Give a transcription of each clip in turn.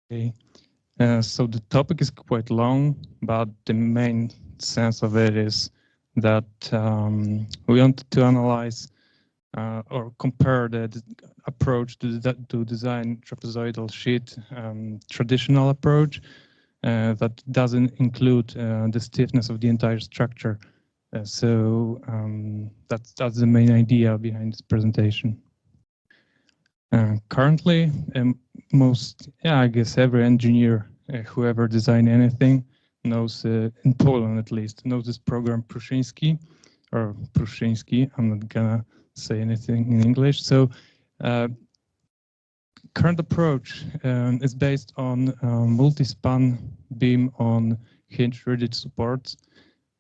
Okay. So the topic is quite long, but the main sense of it is that we wanted to analyze or compare the approach to design trapezoidal sheet, traditional approach that doesn't include the stiffness of the entire structure. So that's the main idea behind this presentation. Currently, I guess every engineer who ever designed anything knows, in Poland at least, knows this program Pruszyński, or Pruszyński. I'm not gonna say anything in English. So current approach is based on multi-span beam on hinge rigid supports.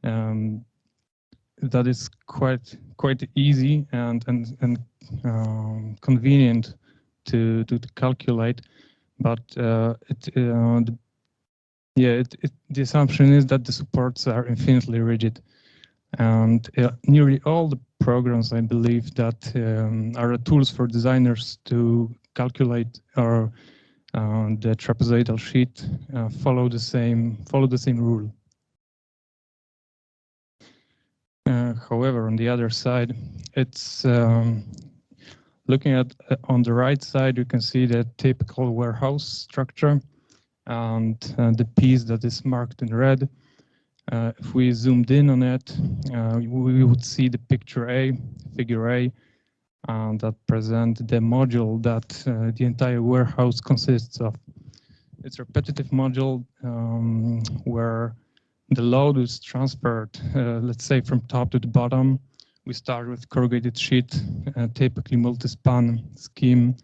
That is quite easy and convenient to calculate, but the assumption is that the supports are infinitely rigid, and nearly all the programs, I believe, that are tools for designers to calculate or the trapezoidal sheet follow the same rule. However, on the other side, it's looking at on the right side, you can see the typical warehouse structure and the piece that is marked in red. If we zoomed in on it, we would see the figure A, that present the module that the entire warehouse consists of. It's a repetitive module where the load is transferred, let's say, from top to the bottom. We start with corrugated sheet, typically multi-span scheme.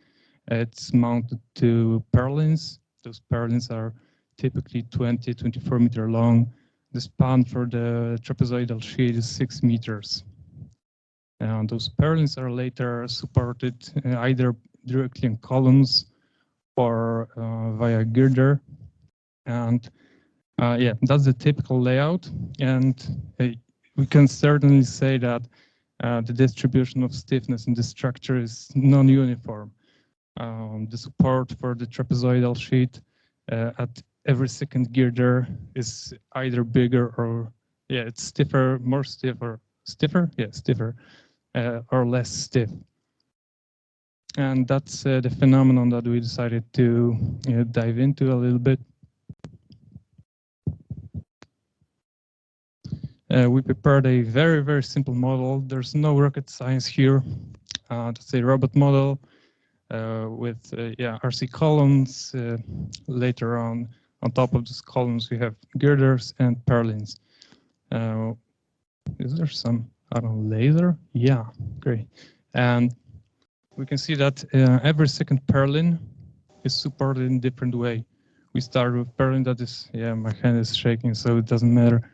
It's mounted to purlins. Those purlins are typically 24 meter long. The span for the trapezoidal sheet is 6 meters. And those purlins are later supported either directly in columns or via girder. And that's the typical layout. And we can certainly say that the distribution of stiffness in the structure is non-uniform. The support for the trapezoidal sheet at every second girder is either bigger or, it's stiffer, more stiff, or stiffer? Yeah, stiffer, or less stiff. And that's the phenomenon that we decided to dive into a little bit. We prepared a very, very simple model. There's no rocket science here. That's a robot model with RC columns. Later on top of these columns, we have girders and purlins. Is there some, I don't know, laser? Yeah, great. And we can see that every second purlin is supported in a different way. We start with purlin that is, my hand is shaking, so it doesn't matter.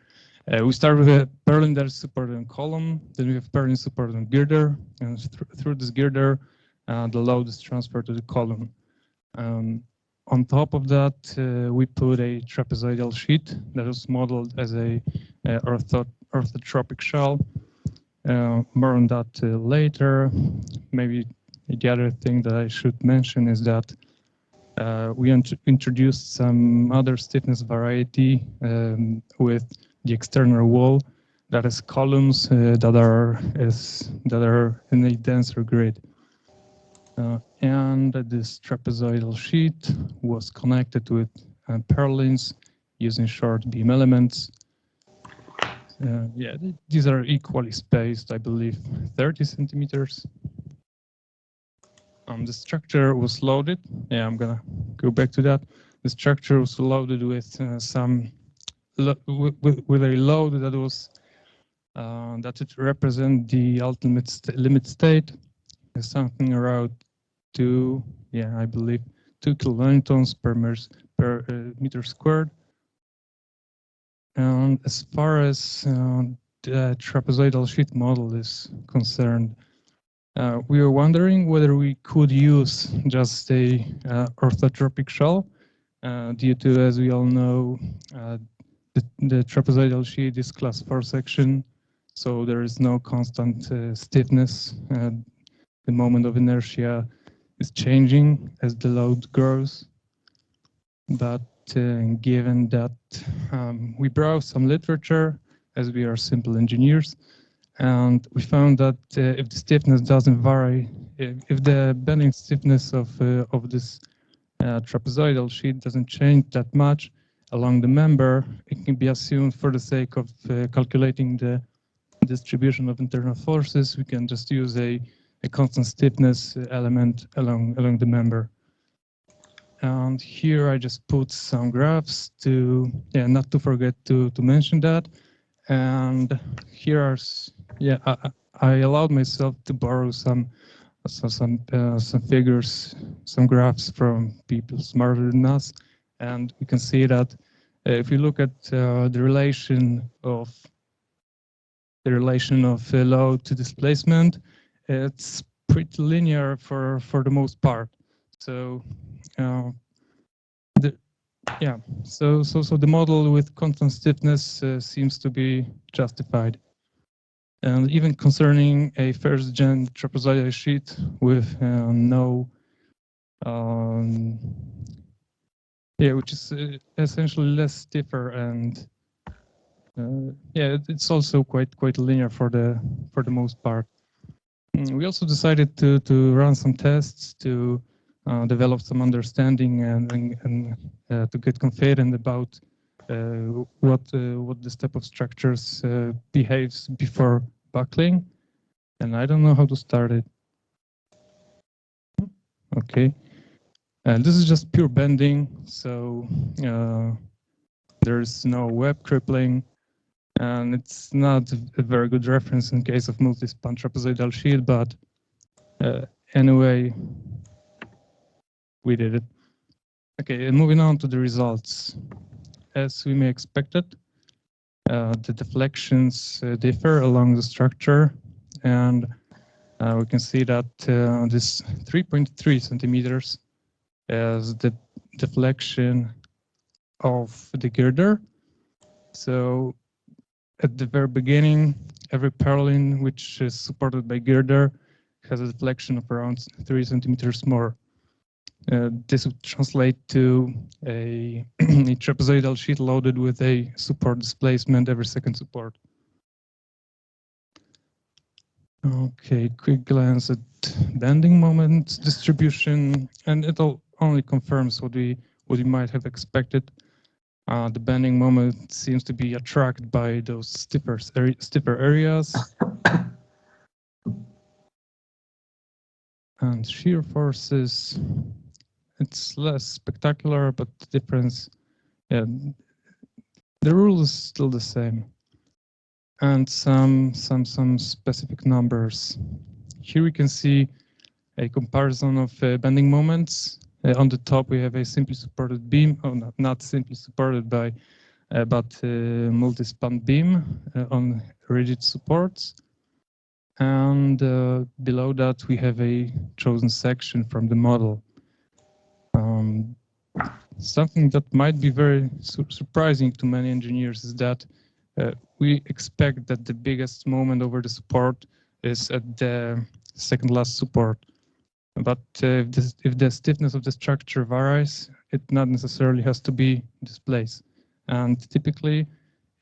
We start with a purlin that is supported on column, then we have purlin supported on girder, and through this girder, the load is transferred to the column. On top of that, we put a trapezoidal sheet that was modeled as a orthotropic shell. More on that later. Maybe the other thing that I should mention is that we introduced some other stiffness variety with the external wall, that is columns that are in a denser grid. And this trapezoidal sheet was connected with purlins using short beam elements. These are equally spaced, I believe, 30 centimeters. The structure was loaded. I'm gonna go back to that. The structure was loaded with with a load that was that it represent the ultimate limit state, something around 2 kilonewtons per meter squared. And as far as the trapezoidal sheet model is concerned, we were wondering whether we could use just a orthotropic shell due to, as we all know, the trapezoidal sheet is class 4 section, so there is no constant stiffness. The moment of inertia is changing as the load grows. but given that we browsed some literature, as we are simple engineers, and we found that if the stiffness doesn't vary, if the bending stiffness of this trapezoidal sheet doesn't change that much along the member, it can be assumed for the sake of calculating the distribution of internal forces, we can just use a constant stiffness element along the member. And here I just put some graphs to, not to forget to mention that. And here are, I allowed myself to borrow some figures, some graphs from people smarter than us. And we can see that if you look at the relation of load to displacement, it's pretty linear for the most part. So so the model with constant stiffness seems to be justified. And even concerning a first-gen trapezoidal sheet with which is essentially less stiffer, and it's also quite linear for the most part. We also decided to run some tests to develop some understanding and to get confident about what this type of structures behaves before buckling. And I don't know how to start it. Okay. And this is just pure bending, so there's no web crippling, and it's not a very good reference in case of multi-span trapezoidal sheet, but anyway, we did it. Okay, and moving on to the results. As we may expect it, the deflections differ along the structure, and we can see that this 3.3 centimeters is the deflection of the girder. So at the very beginning, every purlin which is supported by girder has a deflection of around 3 centimeters more. This would translate to a trapezoidal sheet loaded with a support displacement every second support. Okay, quick glance at bending moment distribution, and it'll only confirms what we might have expected. The bending moment seems to be attracted by those stiffer areas. And shear forces, it's less spectacular, but the difference, the rule is still the same. And some specific numbers. Here we can see a comparison of bending moments. On the top, we have a simply supported beam, not simply supported by, but multi-span beam on rigid supports. And below that, we have a chosen section from the model. Something that might be very surprising to many engineers is that we expect that the biggest moment over the support is at the second last support. But if the stiffness of the structure varies, it not necessarily has to be this place. And typically,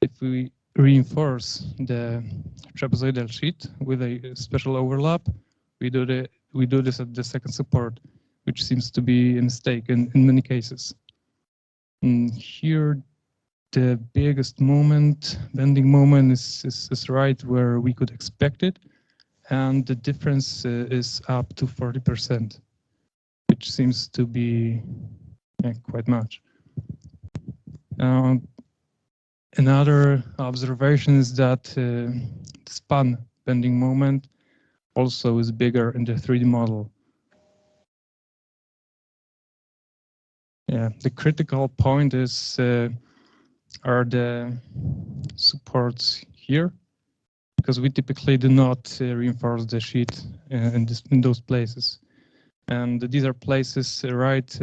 if we reinforce the trapezoidal sheet with a special overlap, we do this at the second support, which seems to be a mistake in many cases. And here, the biggest moment, bending moment, is right where we could expect it. And the difference is up to 40%, which seems to be quite much. Another observation is that the span bending moment also is bigger in the 3D model. Yeah, the critical point is are the supports here, because we typically do not reinforce the sheet in those places. And these are places right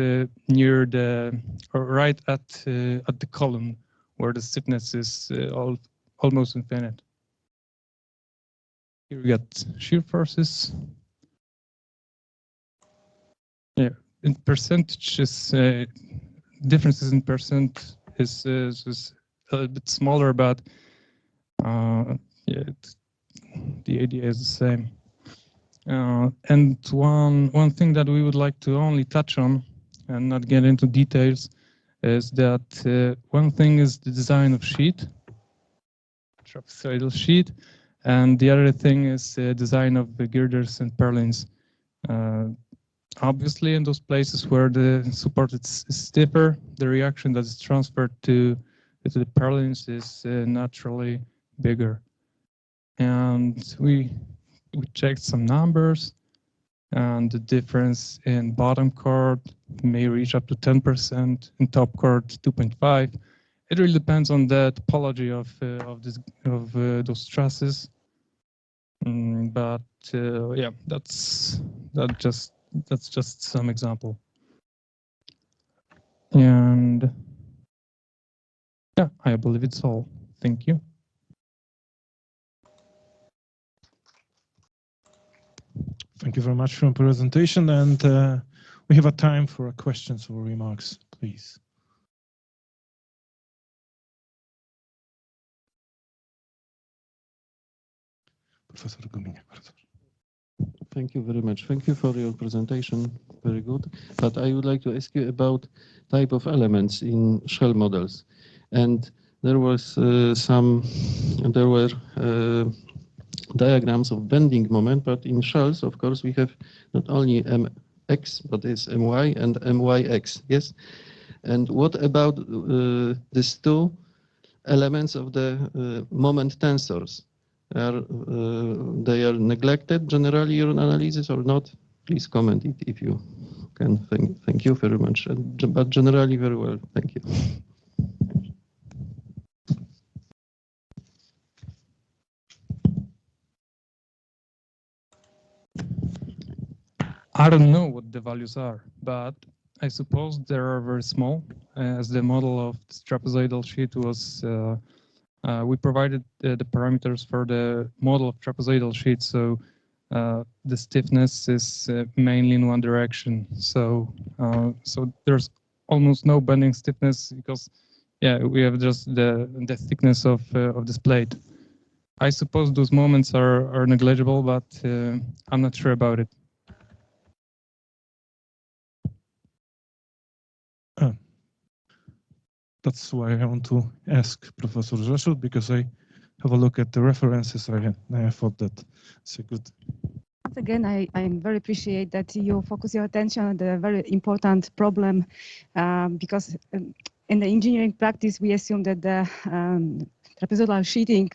near the, or right at the column where the stiffness is almost infinite. Here we got shear forces. Yeah, in percentages, differences in percent is a little bit smaller, but yeah, the idea is the same. And one thing that we would like to only touch on and not get into details is that one thing is the design of sheet, trapezoidal sheet, and the other thing is the design of the girders and purlins. Obviously, in those places where the support is stiffer, the reaction that is transferred to the purlins is naturally bigger. And we checked some numbers, and the difference in bottom chord may reach up to 10%, in top chord 2.5. It really depends on the topology of those trusses. But yeah, that's just some example. And yeah, I believe it's all. Thank you. Thank you very much for your presentation, and we have a time for questions or remarks, please. Professor Guminek. Thank you very much. Thank you for your presentation. Very good. But I would like to ask you about type of elements in shell models. And there was there were diagrams of bending moment, but in shells, of course, we have not only mx, but it's my and myx, yes? And what about these two elements of the moment tensors? They are neglected generally in analysis or not? Please comment it if you can. Thank you very much. But generally very well. Thank you. I don't know what the values are, but I suppose they are very small. As the model of this trapezoidal sheet was, we provided the parameters for the model of trapezoidal sheet, so the stiffness is mainly in one direction. So so there's almost no bending stiffness because, yeah, we have just the thickness of this plate. I suppose those moments are negligible, but I'm not sure about it. That's why I want to ask Professor Rzeszut, because I have a look at the references. I thought that it's a good. Once again, I very appreciate that you focus your attention on the very important problem, because in the engineering practice, we assume that the trapezoidal sheeting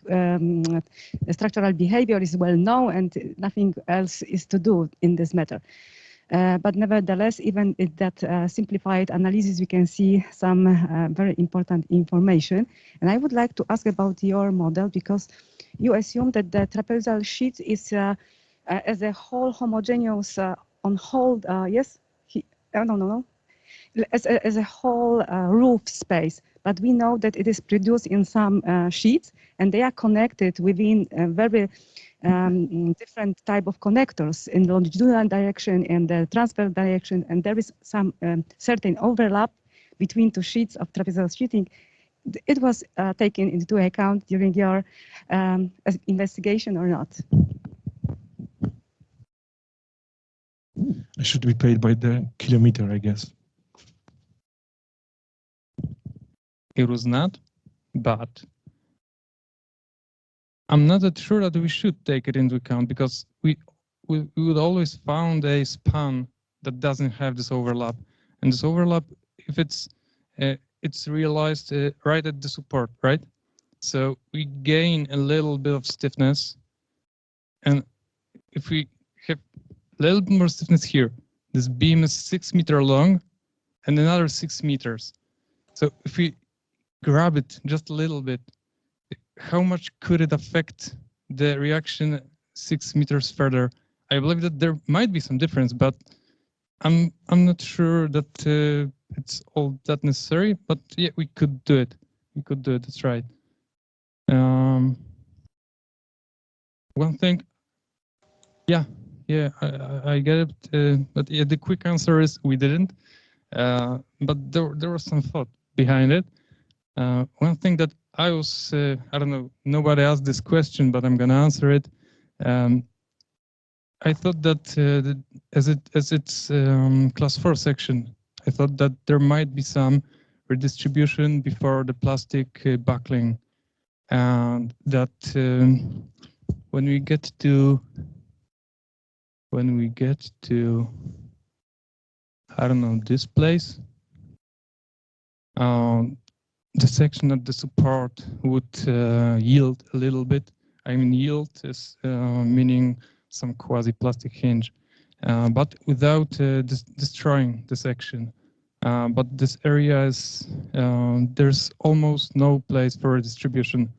structural behavior is well known and nothing else is to do in this matter. But nevertheless, even in that simplified analysis, we can see some very important information. And I would like to ask about your model, because you assume that the trapezoidal sheet is as a whole homogeneous on whole, yes? No. As a whole roof space. But we know that it is produced in some sheets, and they are connected within a very different type of connectors in the longitudinal direction and the transfer direction, and there is some certain overlap between two sheets of trapezoidal sheeting. It was taken into account during your investigation or not? I should be paid by the kilometer, I guess. It was not, but I'm not that sure that we should take it into account, because we would always found a span that doesn't have this overlap, and this overlap, if it's realized right at the support, right? So we gain a little bit of stiffness, and if we have a little bit more stiffness here, this beam is 6 meters long and another 6 meters. So if we grab it just a little bit, how much could it affect the reaction 6 meters further? I believe that there might be some difference, but I'm not sure that it's all that necessary. But yeah, we could do it. We could do it. That's right. One thing, yeah, I get it. But yeah, the quick answer is we didn't. but there was some thought behind it. One thing that I was, I don't know, nobody asked this question, but I'm going to answer it. I thought that as it's class 4 section, I thought that there might be some redistribution before the plastic buckling, and that when we get to I don't know, this place, the section at the support would yield a little bit. I mean, yield is meaning some quasi-plastic hinge, but without destroying the section. But this area is, there's almost no place for redistribution.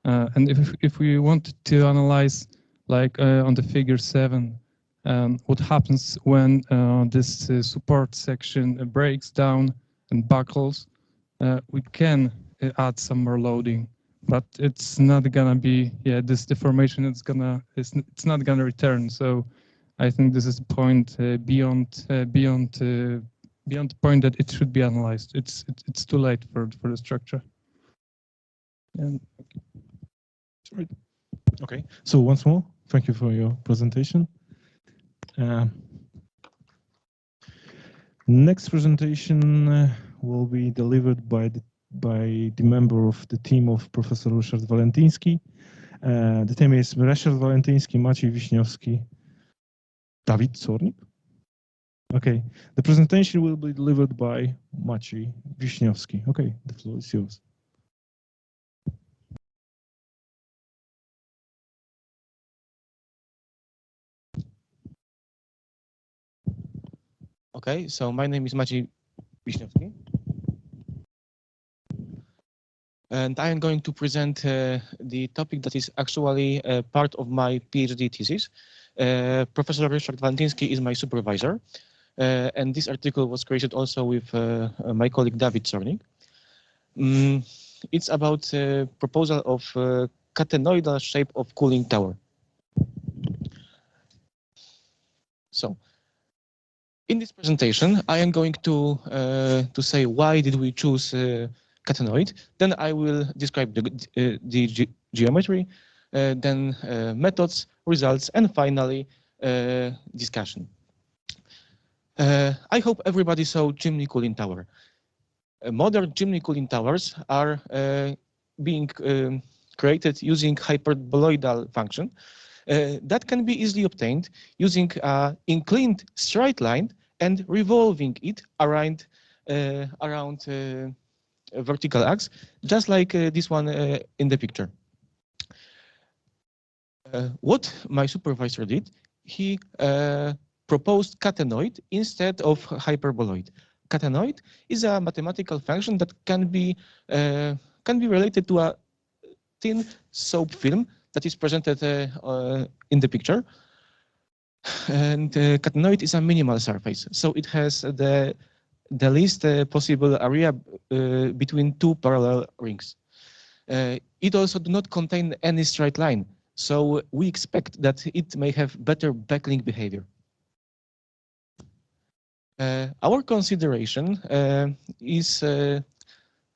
And if we wanted to analyze, like on the figure 7, what happens when this support section breaks down and buckles, we can add some more loading, but it's not gonna be, this deformation it's not gonna return. So I think this is a point beyond the point that it should be analyzed. It's too late for the structure. And right. Okay, so once more, thank you for your presentation. Next presentation will be delivered by the member of the team of Professor Ryszard Walentyński. The team is Ryszard Walentyński, Maciej Wiśniowski, Dawid Cornik. Okay, the presentation will be delivered by Maciej Wiśniowski. Okay, the floor is yours. Okay, so my name is Maciej Wiśniowski, and I am going to present the topic that is actually part of my PhD thesis. Professor Ryszard Walentyński is my supervisor, and this article was created also with my colleague Dawid Cornik. It's about proposal of catenoidal shape of cooling tower. So, in this presentation, I am going to say why did we choose catenoid. Then I will describe the geometry, then methods, results, and finally discussion. I hope everybody saw chimney cooling tower. Modern chimney cooling towers are being created using hyperboloidal function that can be easily obtained using an inclined straight line and revolving it around a vertical axis, just like this one in the picture. What my supervisor did, he proposed catenoid instead of hyperboloid. Catenoid is a mathematical function that can be related to a thin soap film that is presented in the picture. And catenoid is a minimal surface, so it has the least possible area between two parallel rings. It also does not contain any straight line, so we expect that it may have better backlink behavior. Our consideration is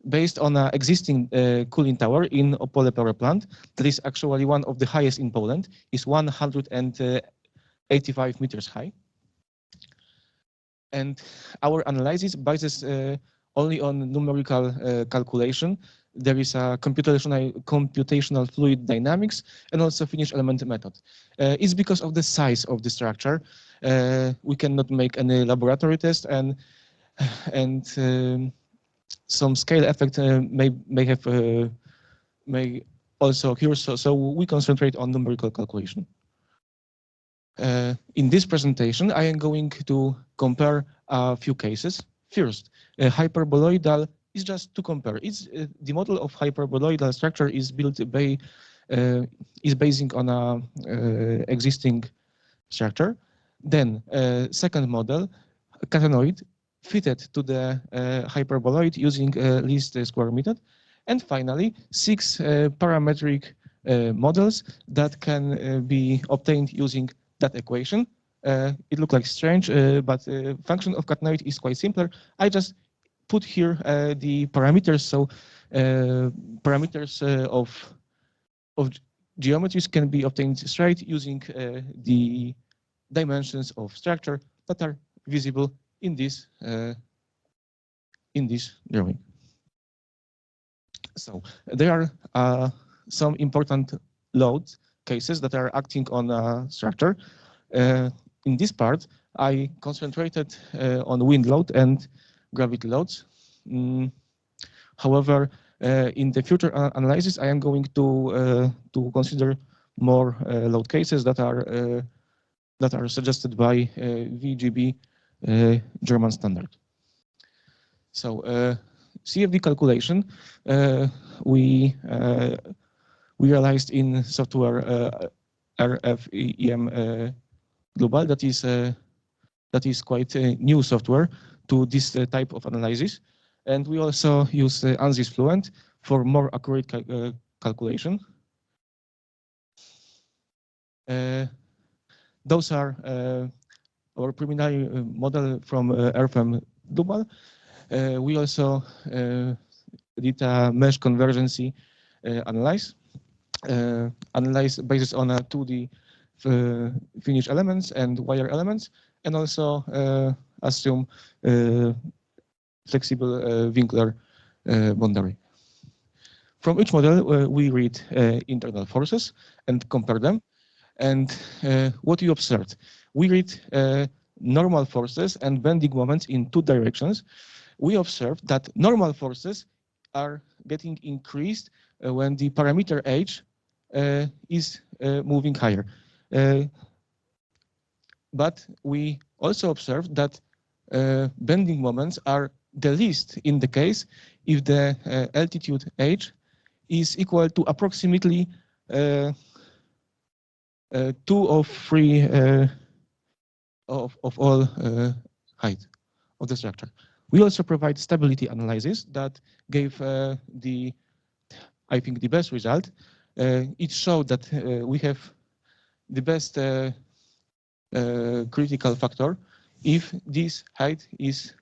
based on an existing cooling tower in Opole power plant that is actually one of the highest in Poland. It's 185 meters high. And our analysis bases only on numerical calculation. There is a computational fluid dynamics and also Finnish element method. It's because of the size of the structure. We cannot make any laboratory test, and some scale effect may also occur. So we concentrate on numerical calculation. In this presentation, I am going to compare a few cases. First, hyperboloidal is just to compare. It's the model of hyperboloidal structure is built by is basing on a existing structure. Then second model, catenoid, fitted to the hyperboloid using least square method. And finally, 6 parametric models that can be obtained using that equation, It looks like strange, but function of catenoid is quite simpler. I just put here the parameters. So parameters of geometries can be obtained straight using the dimensions of structure that are visible in this drawing. So there are some important load cases that are acting on a structure. In this part, I concentrated on wind load and gravity loads. However, in the future analysis, I am going to consider more load cases that are suggested by VGB German standard. So CFD calculation we realized in software RFEM Global. That is quite a new software to this type of analysis. And we also use ANSYS Fluent for more accurate calculation. Those are our preliminary model from RFEM Global. We also did a mesh convergency analyze based on a 2D finish elements and wire elements, and also assume flexible Winkler boundary. From each model, we read internal forces and compare them. And what you observed, we read normal forces and bending moments in two directions. We observed that normal forces are getting increased when the parameter h is moving higher. But we also observed that bending moments are the least in the case if the altitude h is equal to approximately 2 of 3 of all height of the structure. We also provide stability analysis that gave I think the best result. It showed that we have the best critical factor if this height is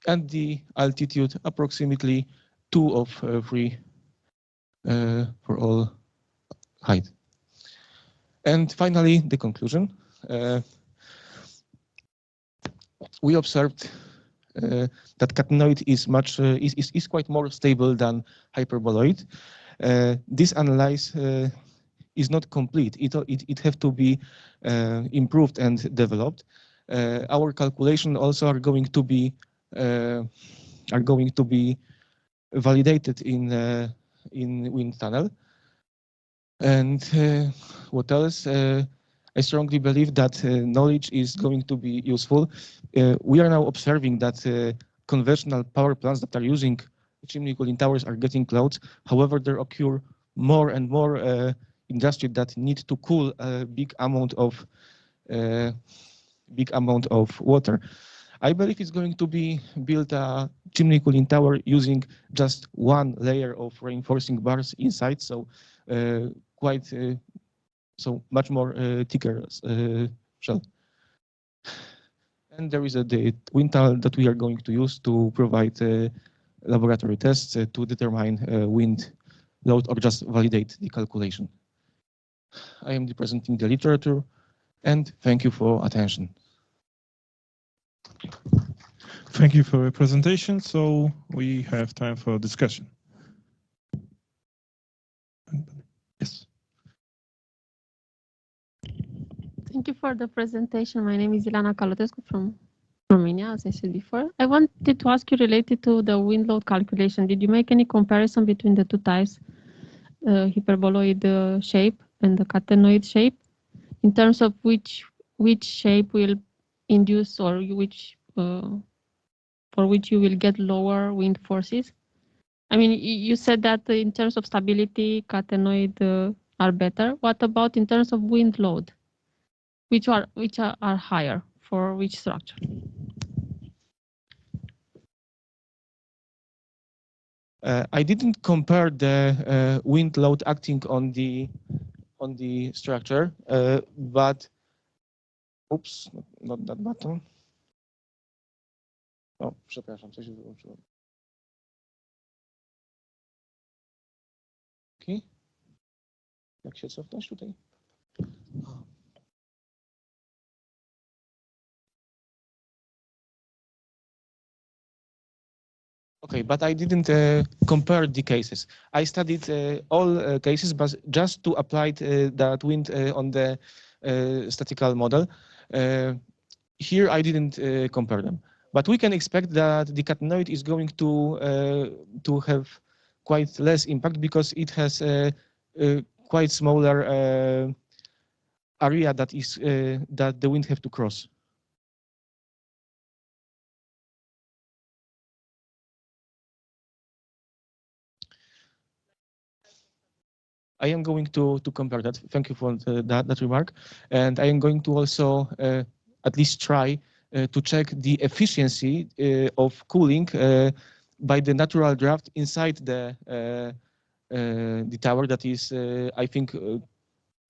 and the altitude approximately 2 of 3 for all height. And finally, the conclusion. We observed that catenoid is quite more stable than hyperboloid. This analysis is not complete. It have to be improved and developed. Our calculation also are going to be validated in wind tunnel. And what else? I strongly believe that knowledge is going to be useful. We are now observing that conventional power plants that are using chimney cooling towers are getting clouds. However, there occur more and more industry that need to cool a big amount of water. I believe it's going to be built a chimney cooling tower using just one layer of reinforcing bars inside, so much more thicker shell. And there is the wind tunnel that we are going to use to provide laboratory tests to determine wind load or just validate the calculation. I am presenting the literature, and thank you for attention. Thank you for your presentation. So we have time for discussion. Yes. Thank you for the presentation. My name is Ilana Calotescu from Romania, as I said before. I wanted to ask you related to the wind load calculation. Did you make any comparison between the two types, hyperboloid shape and the catenoid shape, in terms of which shape will induce or for which you will get lower wind forces? I mean, you said that in terms of stability, catenoid are better. What about in terms of wind load? Which are higher for which structure? I didn't compare the wind load acting on the structure, but Oops, not that button. O, przepraszam, coś wyłączyłem. Okay. Jak się cofnąć tutaj? Okay, but I didn't compare the cases. I studied all cases, but just to apply that wind on the statistical model. Here I didn't compare them, but we can expect that the catenoid is going to have quite less impact because it has a quite smaller area that is that the wind have to cross. I am going to compare that. Thank you for that remark. And I am going to also at least try to check the efficiency of cooling by the natural draft inside the tower. That is, I think,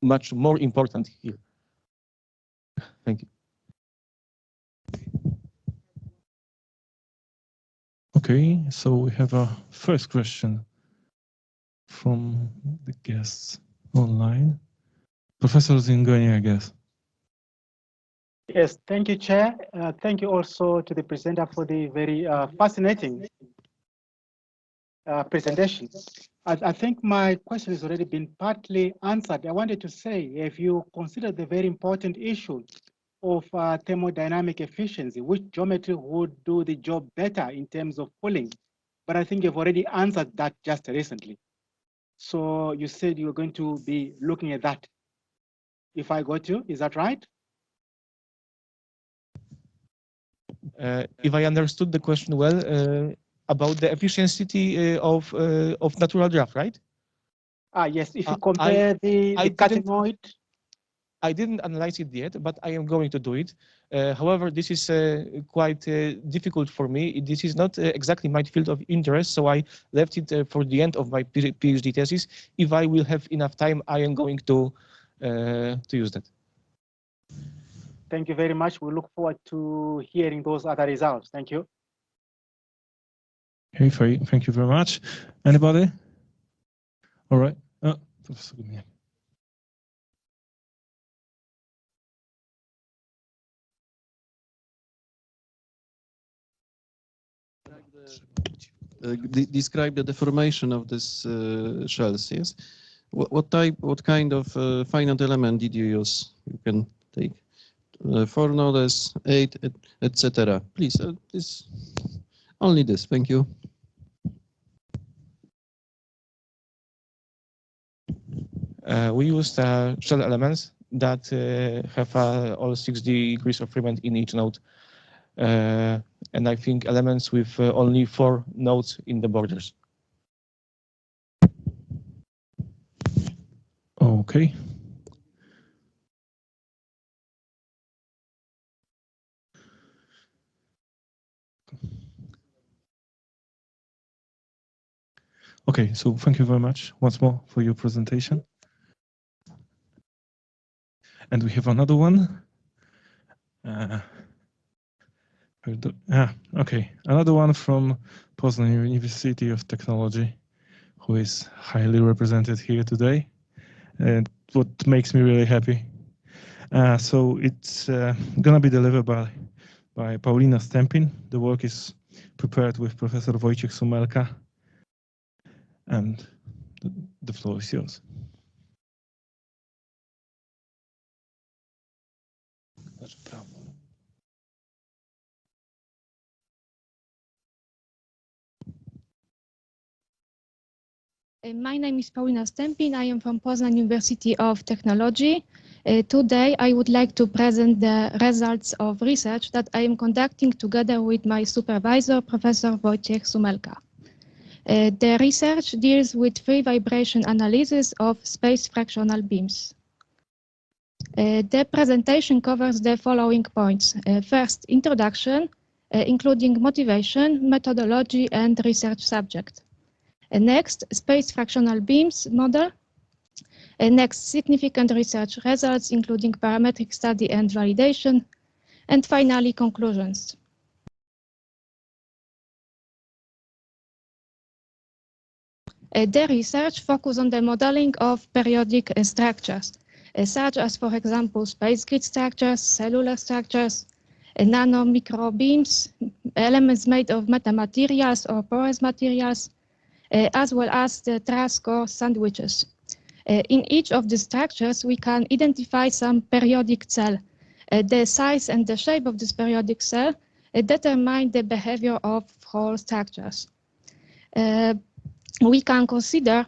much more important here. Thank you. Okay, so we have a first question from the guests online. Professor Zingoni, I guess. Yes, thank you, Chair. Thank you also to the presenter for the very fascinating presentation. I think my question has already been partly answered. I wanted to say, if you consider the very important issue of thermodynamic efficiency, which geometry would do the job better in terms of cooling? But I think you've already answered that just recently. So you said you were going to be looking at that. If I got you, is that right? If I understood the question well, about the efficiency of natural draft, right? Yes, if you compare the catenoid. I didn't analyze it yet, but I am going to do it. However, this is quite difficult for me. This is not exactly my field of interest, so I left it for the end of my PhD thesis. If I will have enough time, I am going to use that. Thank you very much. We look forward to hearing those other results. Thank you. Okay, thank you very much. Anybody? All right. Professor Gumniak. Describe the deformation of this shells. Yes, what kind of finite element did you use? You can take 4 nodes, 8, etc. Please, this only this. Thank you. We used shell elements that have all 6 degrees of freedom in each node. And I think elements with only 4 nodes in the borders. Okay. Okay, so thank you very much once more for your presentation. And we have another one. Okay, another one from Poznań University of Technology, who is highly represented here today, and what makes me really happy. So it's gonna be delivered by Paulina Stempin. The work is prepared with Professor Wojciech Sumelka, and the floor is yours. My name is Paulina Stempin. I am from Poznań University of Technology. Today, I would like to present the results of research that I am conducting together with my supervisor, Professor Wojciech Sumelka. The research deals with free vibration analysis of space-fractional beams. The presentation covers the following points. First, introduction, including motivation, methodology, and research subject. Next, space-fractional beams model. Next, significant research results, including parametric study and validation. And finally, conclusions. The research focused on the modeling of periodic structures, such as, for example, space grid structures, cellular structures, nano micro beams, elements made of metamaterials or porous materials, as well as the truss core sandwiches. In each of the structures, we can identify some periodic cell. The size and the shape of this periodic cell determine the behavior of whole structures. We can consider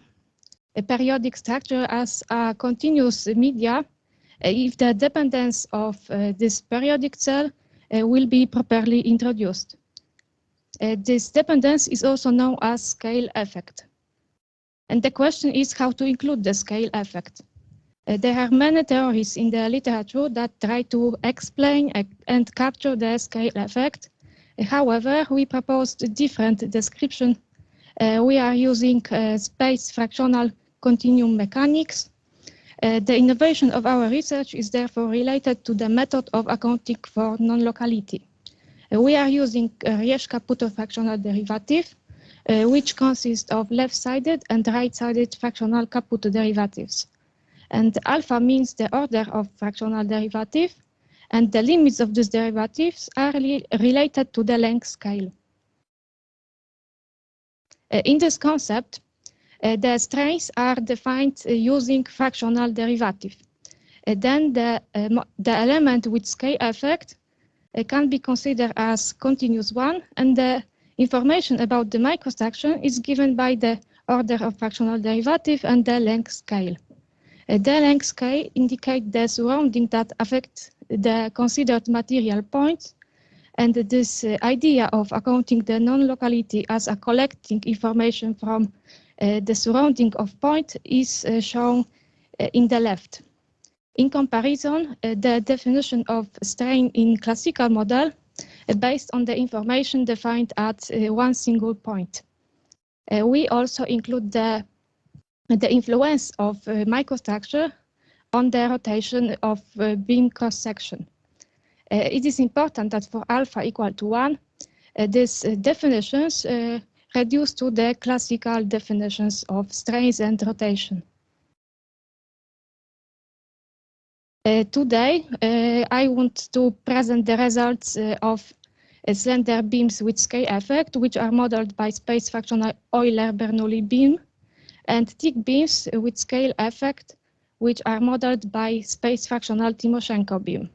a periodic structure as a continuous media if the dependence of this periodic cell will be properly introduced. This dependence is also known as scale effect. And the question is how to include the scale effect. There are many theories in the literature that try to explain and capture the scale effect. However, we proposed a different description. We are using space-fractional continuum mechanics. The innovation of our research is therefore related to the method of accounting for non-locality. We are using Rieschka-Putter fractional derivative, which consists of left-sided and right-sided fractional Caputo derivatives. And alpha means the order of fractional derivative, and the limits of these derivatives are related to the length scale. In this concept, the strains are defined using fractional derivative. Then the element with scale effect can be considered as continuous one, and the information about the microstructure is given by the order of fractional derivative and the length scale. The length scale indicates the surrounding that affect the considered material points, and this idea of accounting the non-locality as a collecting information from the surrounding of point is shown in the left. In comparison, the definition of strain in classical model based on the information defined at one single point. We also include the influence of microstructure on the rotation of beam cross-section. It is important that for alpha equal to 1, these definitions reduce to the classical definitions of strains and rotation. Today, I want to present the results of slender beams with scale effect, which are modeled by space-fractional Euler-Bernoulli beam, and thick beams with scale effect, which are modeled by space-fractional Timoshenko beam.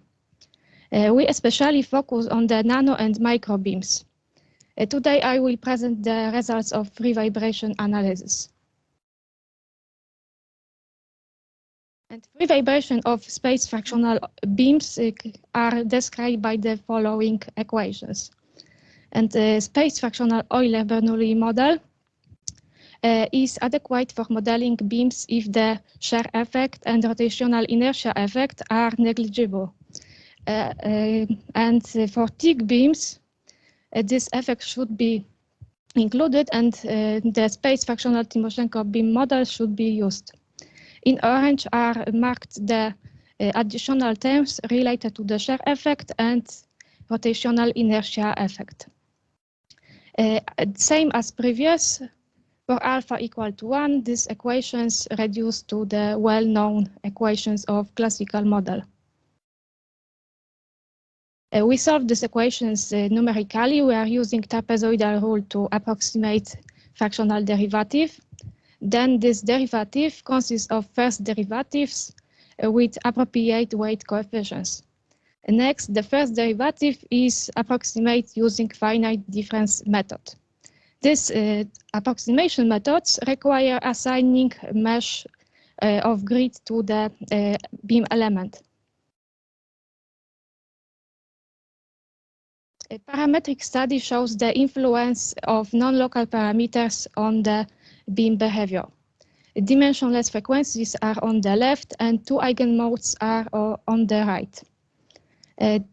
We especially focus on the nano and micro beams. Today, I will present the results of free vibration analysis. And free vibration of space-fractional beams are described by the following equations. And the space-fractional Euler-Bernoulli model is adequate for modeling beams if the shear effect and rotational inertia effect are negligible. And for thick beams, this effect should be included, and the space-fractional Timoshenko beam model should be used. In orange are marked the additional terms related to the shear effect and rotational inertia effect. Same as previous, for alpha equal to 1, these equations reduce to the well-known equations of classical model. We solve these equations numerically. We are using trapezoidal rule to approximate fractional derivative. Then this derivative consists of first derivatives with appropriate weight coefficients. Next, the first derivative is approximate using finite difference method. These approximation methods require assigning mesh of grid to the beam element. A parametric study shows the influence of non-local parameters on the beam behavior. Dimensionless frequencies are on the left and two eigenmodes are on the right.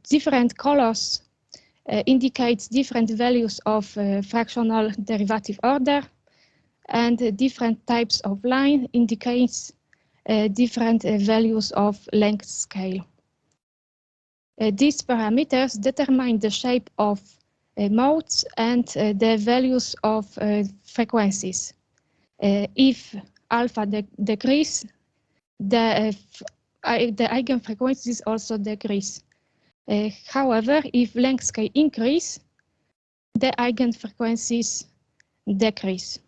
Different colors indicate different values of fractional derivative order, and different types of line indicates different values of length scale. These parameters determine the shape of modes and the values of frequencies. If alpha decrease, the eigenfrequencies also decrease. However, if length scale increase, the eigenfrequencies decrease.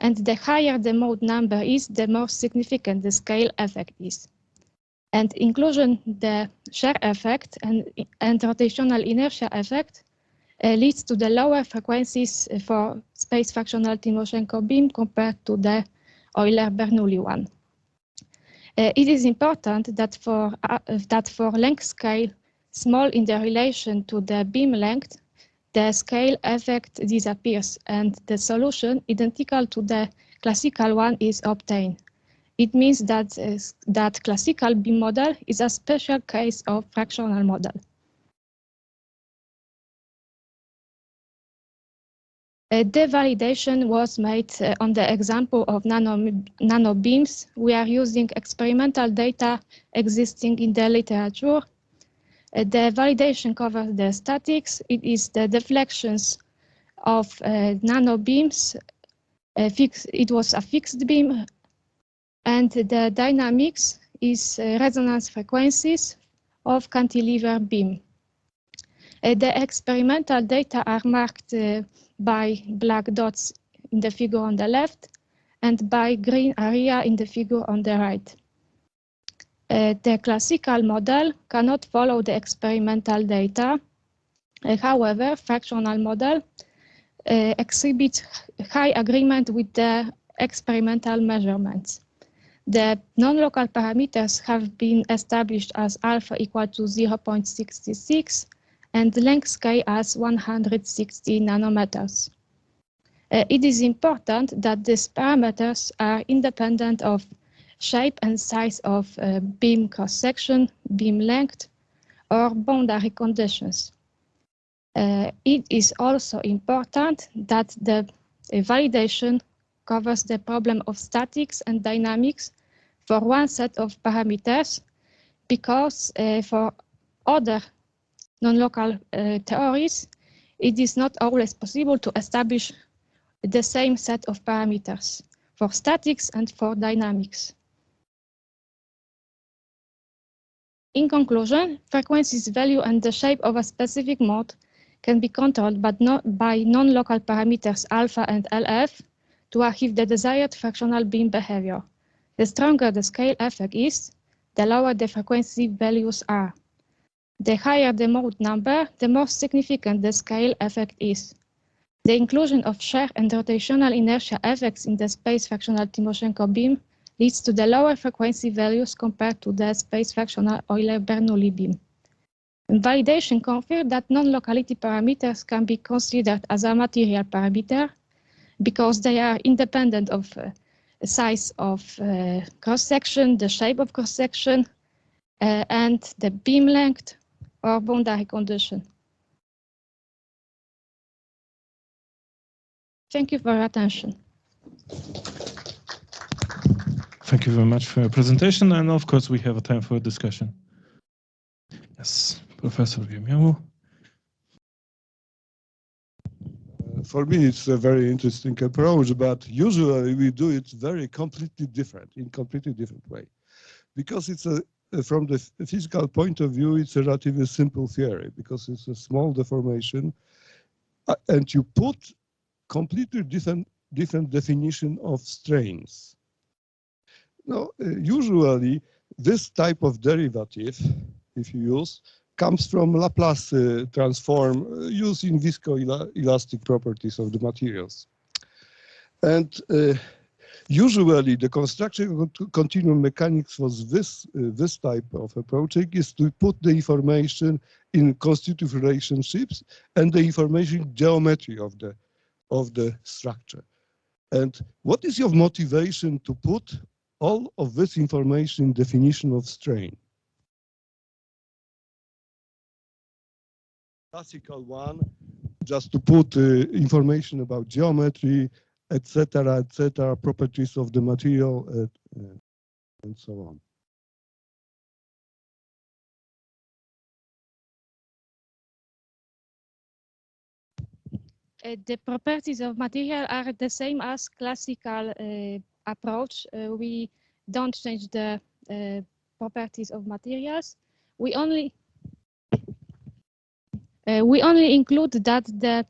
And the higher the mode number is, the more significant the scale effect is. And inclusion the shear effect and rotational inertia effect leads to the lower frequencies for space-fractional Timoshenko beam compared to the Euler-Bernoulli one. It is important that for length scale small in the relation to the beam length, the scale effect disappears and the solution identical to the classical one is obtained. It means that classical beam model is a special case of fractional model. The validation was made on the example of nano beams. We are using experimental data existing in the literature. The validation covers the statics. It is the deflections of nano beams. It was a fixed beam. And the dynamics is resonance frequencies of cantilever beam. The experimental data are marked by black dots in the figure on the left and by green area in the figure on the right. The classical model cannot follow the experimental data. However, fractional model exhibits high agreement with the experimental measurements. The non-local parameters have been established as alpha equal to 0.66 and length scale as 160 nanometers. It is important that these parameters are independent of shape and size of beam cross-section, beam length, or boundary conditions. It is also important that the validation covers the problem of statics and dynamics for one set of parameters, because for other non-local theories, it is not always possible to establish the same set of parameters for statics and for dynamics. In conclusion, frequencies value and the shape of a specific mode can be controlled but not by non-local parameters alpha and LF to achieve the desired fractional beam behavior. The stronger the scale effect is, the lower the frequency values are. The higher the mode number, the more significant the scale effect is. The inclusion of shear and rotational inertia effects in the space-fractional Timoshenko beam leads to the lower frequency values compared to the space-fractional Euler-Bernoulli beam. And validation confirmed that non-locality parameters can be considered as a material parameter because they are independent of the size of cross-section, the shape of cross-section, and the beam length or boundary condition. Thank you for your attention. Thank you very much for your presentation, and of course we have a time for a discussion. Yes, Professor Jemioło. For me, it's a very interesting approach, but usually we do it in completely different way, because it's from the physical point of view, it's a relatively simple theory, because it's a small deformation, and you put completely different definition of strains. Now, usually this type of derivative, if you use, comes from Laplace transform using viscoelastic properties of the materials. And usually the construction of continuum mechanics was this type of approach is to put the information in constitutive relationships and the information geometry of the structure. And what is your motivation to put all of this information in definition of strain? Classical one, just to put information about geometry, etc., properties of the material. and so on. The properties of material are the same as classical approach. We don't change the properties of materials. We only include that the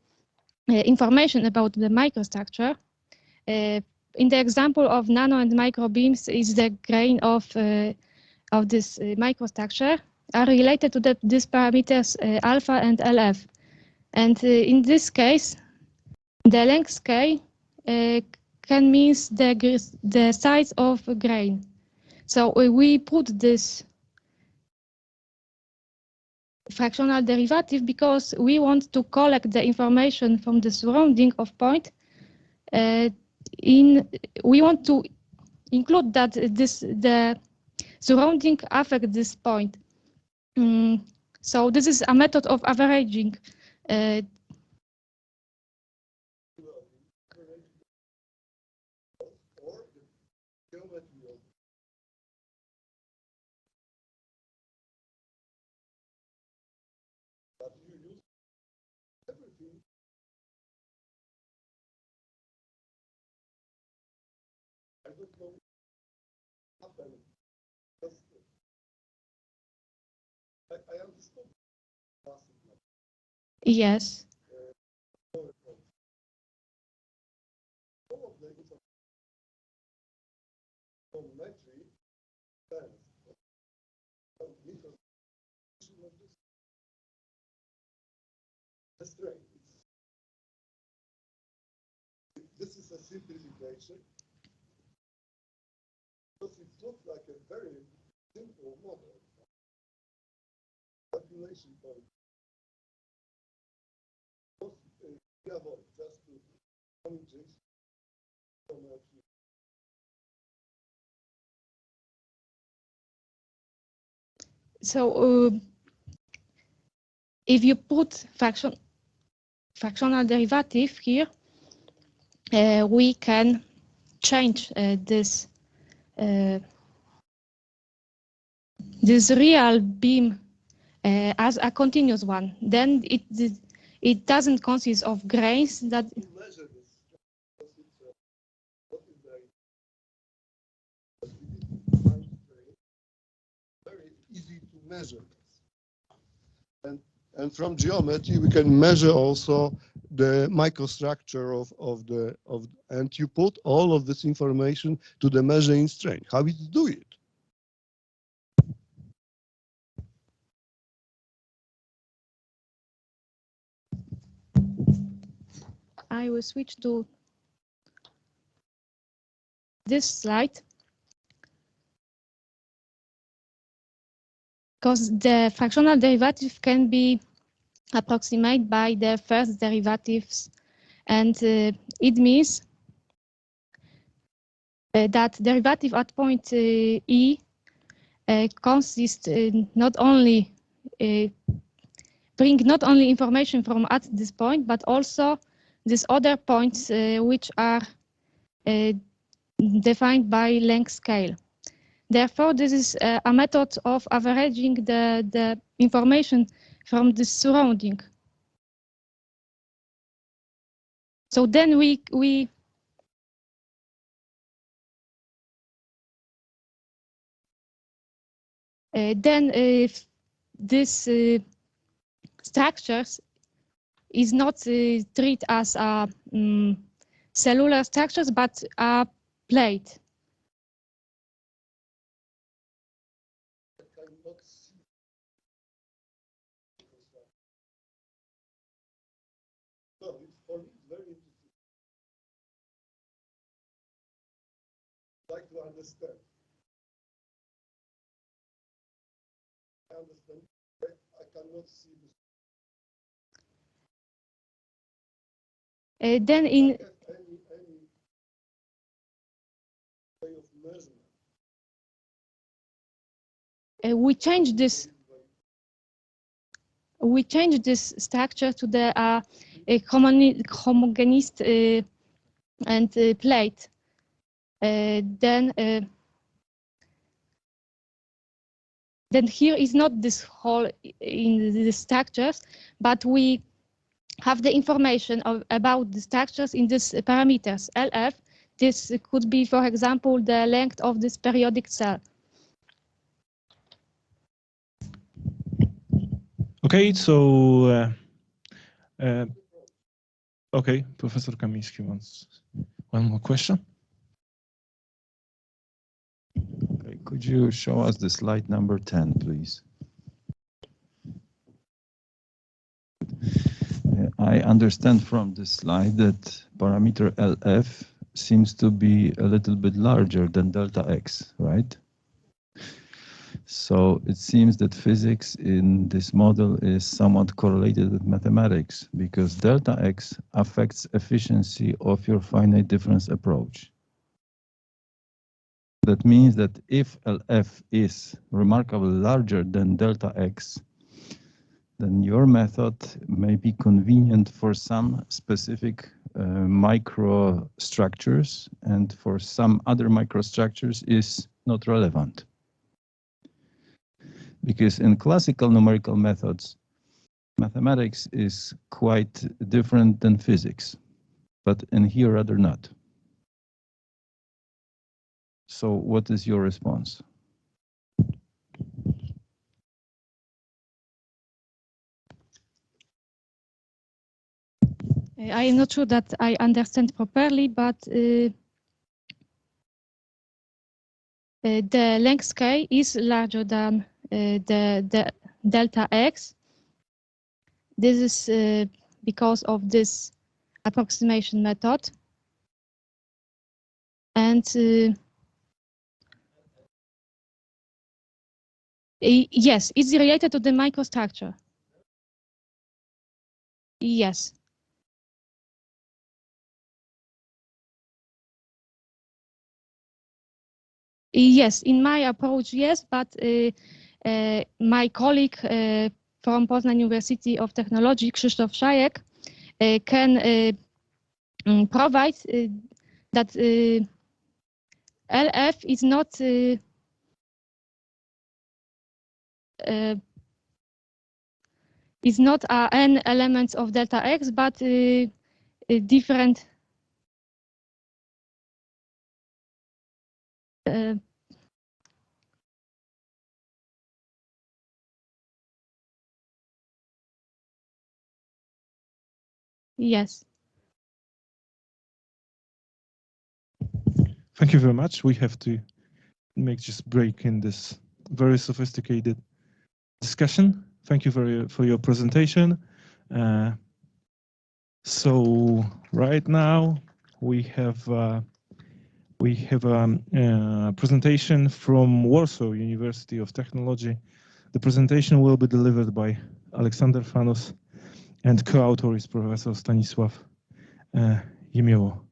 information about the microstructure. In the example of nano and micro beams, is the grain of this microstructure are related to these parameters alpha and LF. And in this case, the length scale can mean the size of a grain. So we put this fractional derivative because we want to collect the information from the surrounding of point. We want to include that the surrounding affect this point. So this is a method of averaging. I understood. Yes. This is a simplification because it looks like a very simple model. Calculation point. Just to so if you put fractional derivative here, we can change this real beam as a continuous one. Then it doesn't consist of grains that. Very easy to measure. And from geometry we can measure also the microstructure and you put all of this information to the measuring strength. How we do it? I will switch to this slide because the fractional derivative can be approximated by the first derivatives, and it means that derivative at point E consists not only bring not only information from at this point, but also these other points which are defined by length scale. Therefore, this is a method of averaging the information from the surrounding. So then if this structures is not treated as a cellular structures, but a plate. So it's for me very interesting. I'd like to understand. I understand. I cannot see this. Then in any way of measurement. We change this structure to the homogeneous and plate. Then then here is not this hole in the structures, but we have the information about the structures in these parameters, LF. This could be, for example, the length of this periodic cell. Okay, so okay, Professor Kamiński wants one more question. Okay, could you show us the slide number 10, please? I understand from this slide that parameter LF seems to be a little bit larger than delta X, right? So it seems that physics in this model is somewhat correlated with mathematics because delta X affects efficiency of your finite difference approach. That means that if LF is remarkably larger than delta X, then your method may be convenient for some specific microstructures, and for some other microstructures is not relevant. Because in classical numerical methods, mathematics is quite different than physics, but in here rather not. So what is your response? I am not sure that I understand properly, but the length K is larger than the delta X. This is because of this approximation method. And yes, it's related to the microstructure. Yes. Yes, in my approach, yes, but my colleague from Poznań University of Technology, Krzysztof Szajek, can provide that LF is not n elements of delta X, but different. Yes. Thank you very much. We have to make just break in this very sophisticated discussion. Thank you for your presentation. So right now we have a presentation from Warsaw University of Technology. The presentation will be delivered by Aleksander Franus, and co-author is Professor Stanisław Jemioło.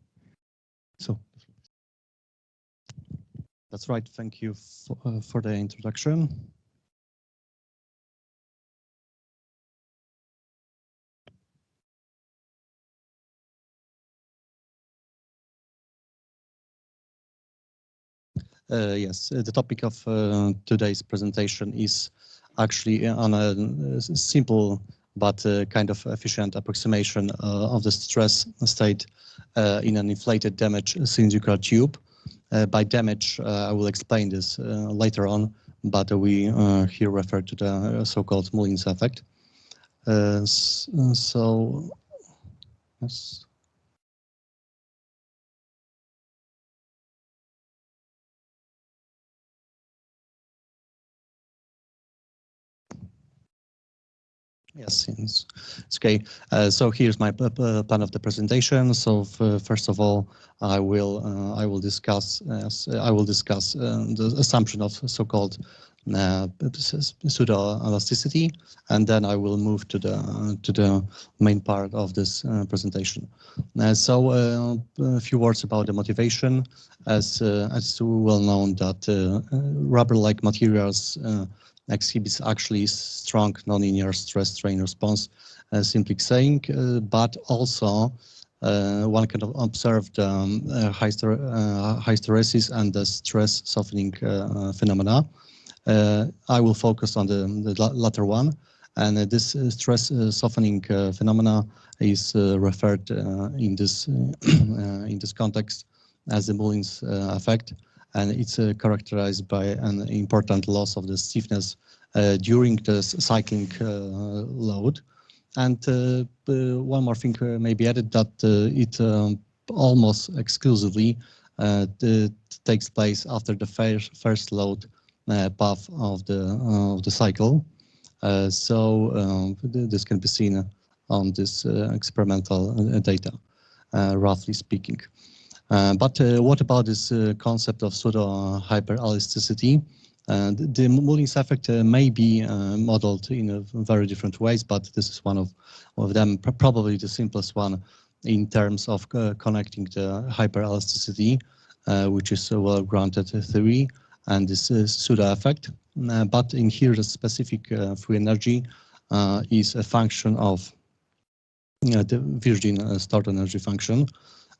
So. That's right. Thank you for the introduction. Yes, the topic of today's presentation is actually on a simple but kind of efficient approximation of the stress state in an inflated damaged cylindrical tube. By damage, I will explain this later on, but we here refer to the so-called Mullins effect. Yes. Yes, it's okay. So here's my plan of the presentation. So first of all, I will discuss the assumption of so-called pseudo-elasticity, and then I will move to the main part of this presentation. So a few words about the motivation. As well known that rubber-like materials exhibits actually strong nonlinear stress-strain response, simply saying, but also one can observe the high hysteresis and the stress softening phenomena. I will focus on the latter one, and this stress softening phenomena is referred in this context as the Mullin's effect, and it's characterized by an important loss of the stiffness during the cycling load. And one more thing may be added, that it almost exclusively takes place after the first load path of the cycle. So this can be seen on this experimental data, roughly speaking. But what about this concept of pseudo hyperelasticity? The Mullin's effect may be modeled in very different ways, but this is one of them, probably the simplest one in terms of connecting the hyperelasticity, which is a well-grounded theory, and this pseudo effect. But in here, the specific free energy is a function of the Virgin stored energy function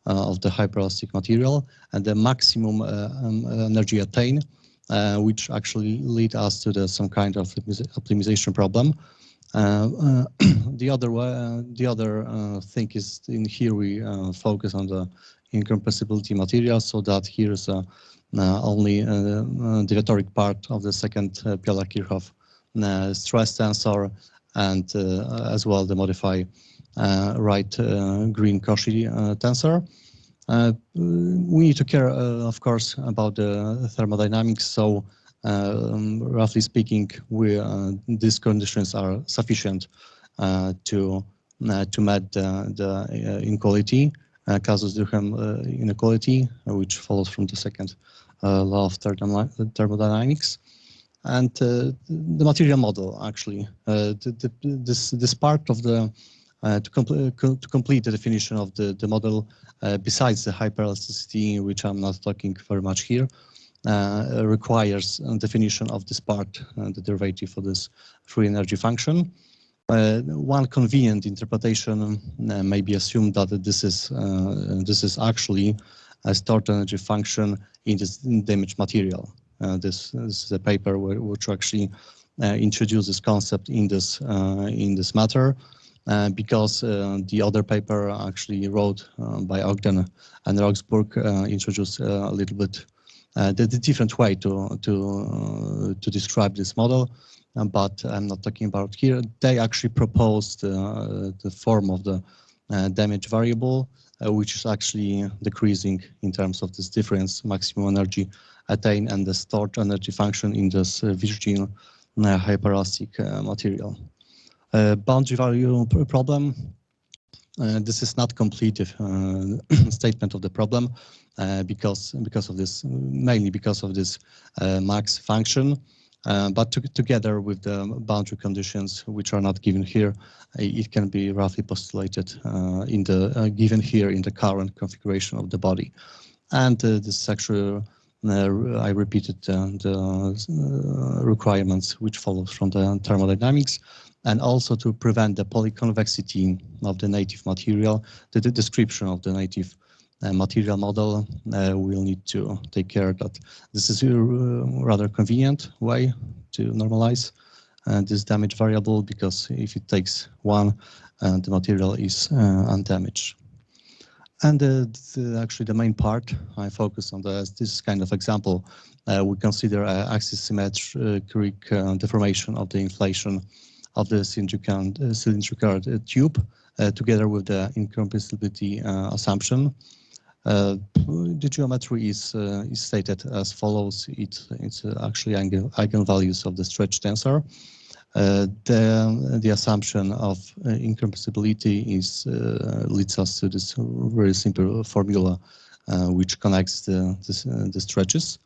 of the hyperelastic material, and the maximum energy attained, which actually lead us to some kind of optimization problem. The other thing is, in here we focus on the incompressibility material, so that here is only the rhetoric part of the second Piala-Kirchhoff stress tensor, and as well the modify right green Cauchy tensor. We need to care, of course, about the thermodynamics. So, roughly speaking, these conditions are sufficient to meet the inequality, Clausius-Duhem inequality, which follows from the second law of thermodynamics. And the material model, actually, this part of the to complete the definition of the model, besides the hyperelasticity, which I'm not talking very much here, requires a definition of this part, the derivative for this free energy function. One convenient interpretation may be assumed that this is actually a stored energy function in this damaged material. This is a paper which actually introduces this concept in this matter. Because the other paper actually wrote by Ogden and Roxburgh introduced a little bit the different way to describe this model, but I'm not talking about here. They actually proposed the form of the damage variable, which is actually decreasing in terms of this difference, maximum energy attained, and the stored energy function in this Virgin hyperelastic material. Boundary value problem. This is not complete statement of the problem because of this, mainly because of this max function, but together with the boundary conditions which are not given here, it can be roughly postulated in the given here in the current configuration of the body. And this is actually I repeated the requirements which follows from the thermodynamics. And also to prevent the polyconvexity of the native material, the description of the native material model, we'll need to take care that this is a rather convenient way to normalize this damage variable, because if it takes one, the material is undamaged. And actually the main part I focus on this kind of example, we consider axis symmetric deformation of the inflation of the cylindrical tube, together with the incompressibility assumption. The geometry is stated as follows. It's actually eigenvalues of the stretch tensor. The assumption of incompressibility leads us to this very simple formula, which connects the stretches.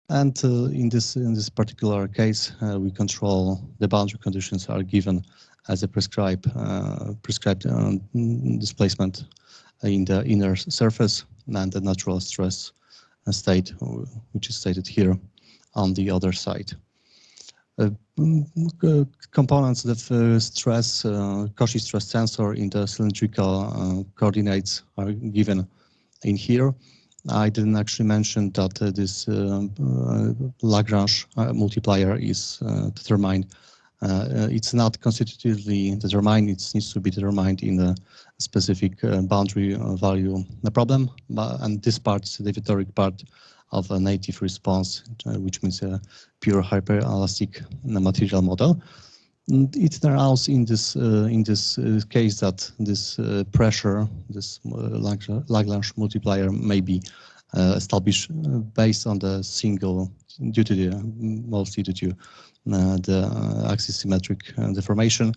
And in this particular case, we control the boundary conditions are given as a prescribed displacement in the inner surface, and the natural stress state, which is stated here on the other side. Components of stress, Cauchy stress tensor in the cylindrical coordinates are given in here. I didn't actually mention that this Lagrange multiplier is determined. It's not constitutively determined. It needs to be determined in a specific boundary value problem. And this part is the deviatoric part of a native response, which means a pure hyperelastic material model. It turns out in this case that this pressure, this Lagrange multiplier, may be established based on the single, mostly due to the axisymmetric deformation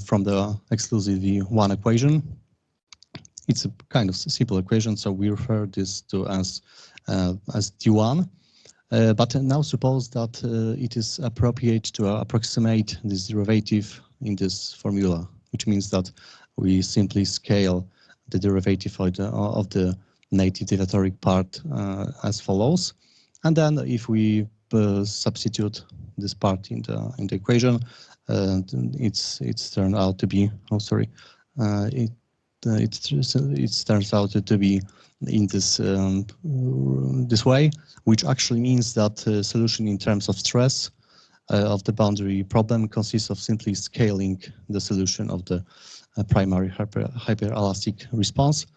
from the exclusively one equation. It's a kind of simple equation, so we refer this to as D1. But now suppose that it is appropriate to approximate this derivative in this formula, which means that we simply scale the derivative of the native deviatoric part as follows. And then if we substitute this part in the equation, it's turned out to be, it turns out to be in this way, which actually means that solution in terms of stress of the boundary problem consists of simply scaling the solution of the primary hyperelastic response,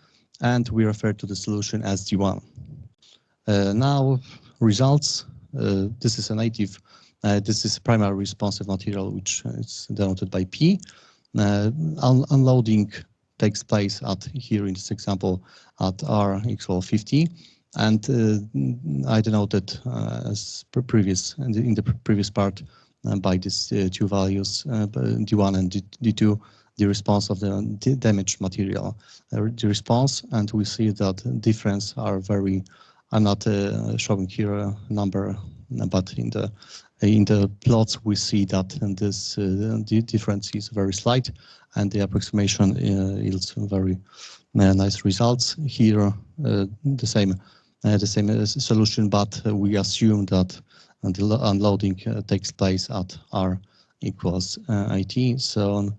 and we refer to the solution as D1. Now, results. This is a native. This is primary responsive material, which is denoted by P. Unloading takes place here in this example at R equal 50, and I denoted as previous in the previous part by these two values, D1 and D2, the response of the damaged material, the response, and we see that difference are very. I'm not showing here a number, but in the plots we see that this the difference is very slight, and the approximation yields very nice results. Here the same solution, but we assume that the unloading takes place at R equals 80. So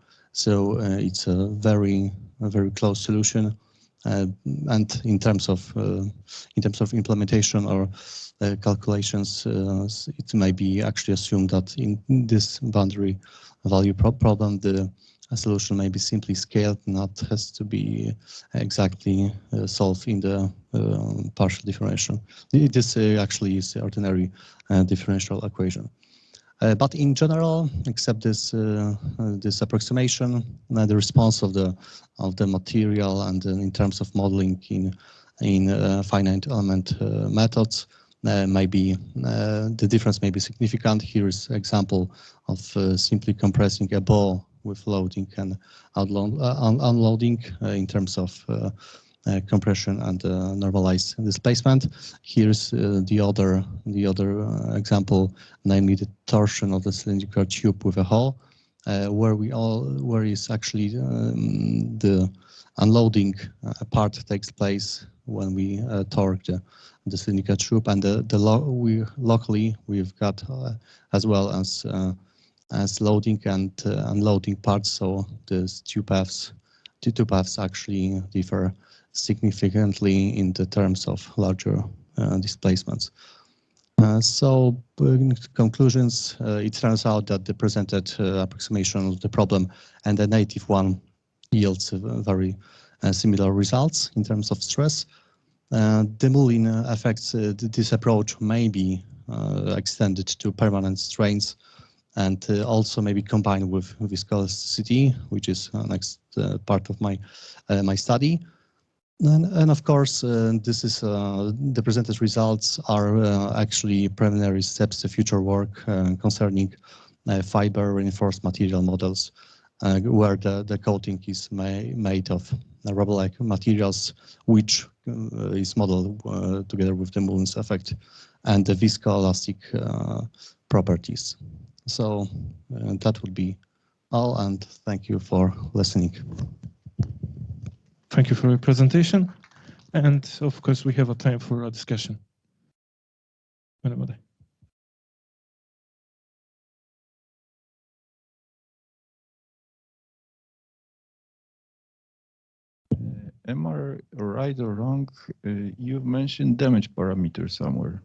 it's a very close solution. And in terms of implementation or calculations, it may be actually assumed that in this boundary value problem, the solution may be simply scaled, not has to be exactly solved in the partial differential. This actually is the ordinary differential equation. But in general, except this approximation, the response of the material and in terms of modeling in finite element methods may be the difference may be significant. Here is an example of simply compressing a ball with loading and unloading in terms of compression and normalized displacement. Here's the other example, namely the torsion of the cylindrical tube with a hole, where is actually the unloading part takes place when we torque the cylindrical tube, and locally we've got as well as loading and unloading parts. So the two paths actually differ significantly in the terms of larger displacements. So in conclusions, it turns out that the presented approximation of the problem and the native one yields very similar results in terms of stress. De Moulin affects this approach may be extended to permanent strains, and also maybe combined with viscosity, which is next part of my study. And of course, this is the presented results are actually preliminary steps to future work concerning fiber reinforced material models, where the coating is made of rubber-like materials, which is modeled together with the Moulin's effect and the viscoelastic properties. So that would be all, and thank you for listening. Thank you for your presentation. And of course, we have a time for a discussion. am I right or wrong? You mentioned damage parameter somewhere.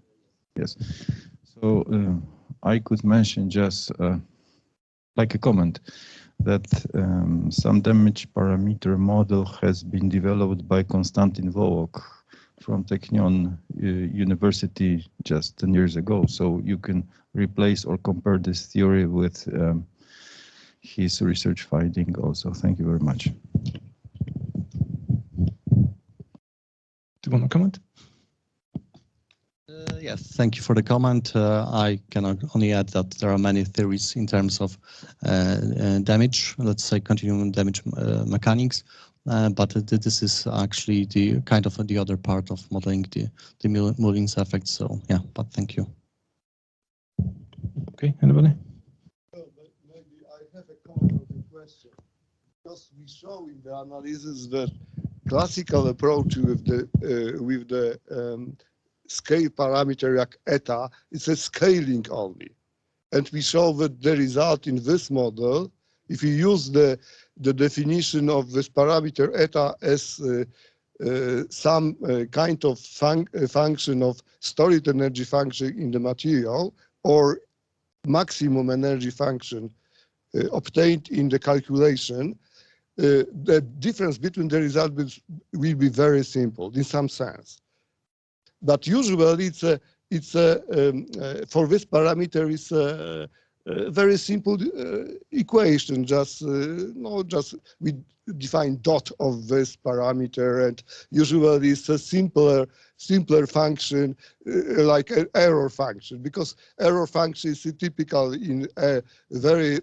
Yes. So I could mention just like a comment that some damage parameter model has been developed by Konstantin Wołok from Technion University just 10 years ago. So you can replace or compare this theory with his research finding also. Thank you very much. Do you want to comment? Yes, thank you for the comment. I can only add that there are many theories in terms of damage, let's say continuum damage mechanics, but this is actually the kind of the other part of modeling the Mullins effect. So yeah, but thank you. Okay, anybody? Maybe I have a comment on the question, because we show in the analysis that classical approach with the scale parameter like eta, it's a scaling only. And we show that the result in this model, if you use the definition of this parameter eta as some kind of function of storage energy function in the material or maximum energy function obtained in the calculation, the difference between the results will be very simple in some sense. But usually for this parameter it's a very simple equation. Just we define dot of this parameter, and usually it's a simpler function like an error function, because error function is typical in a very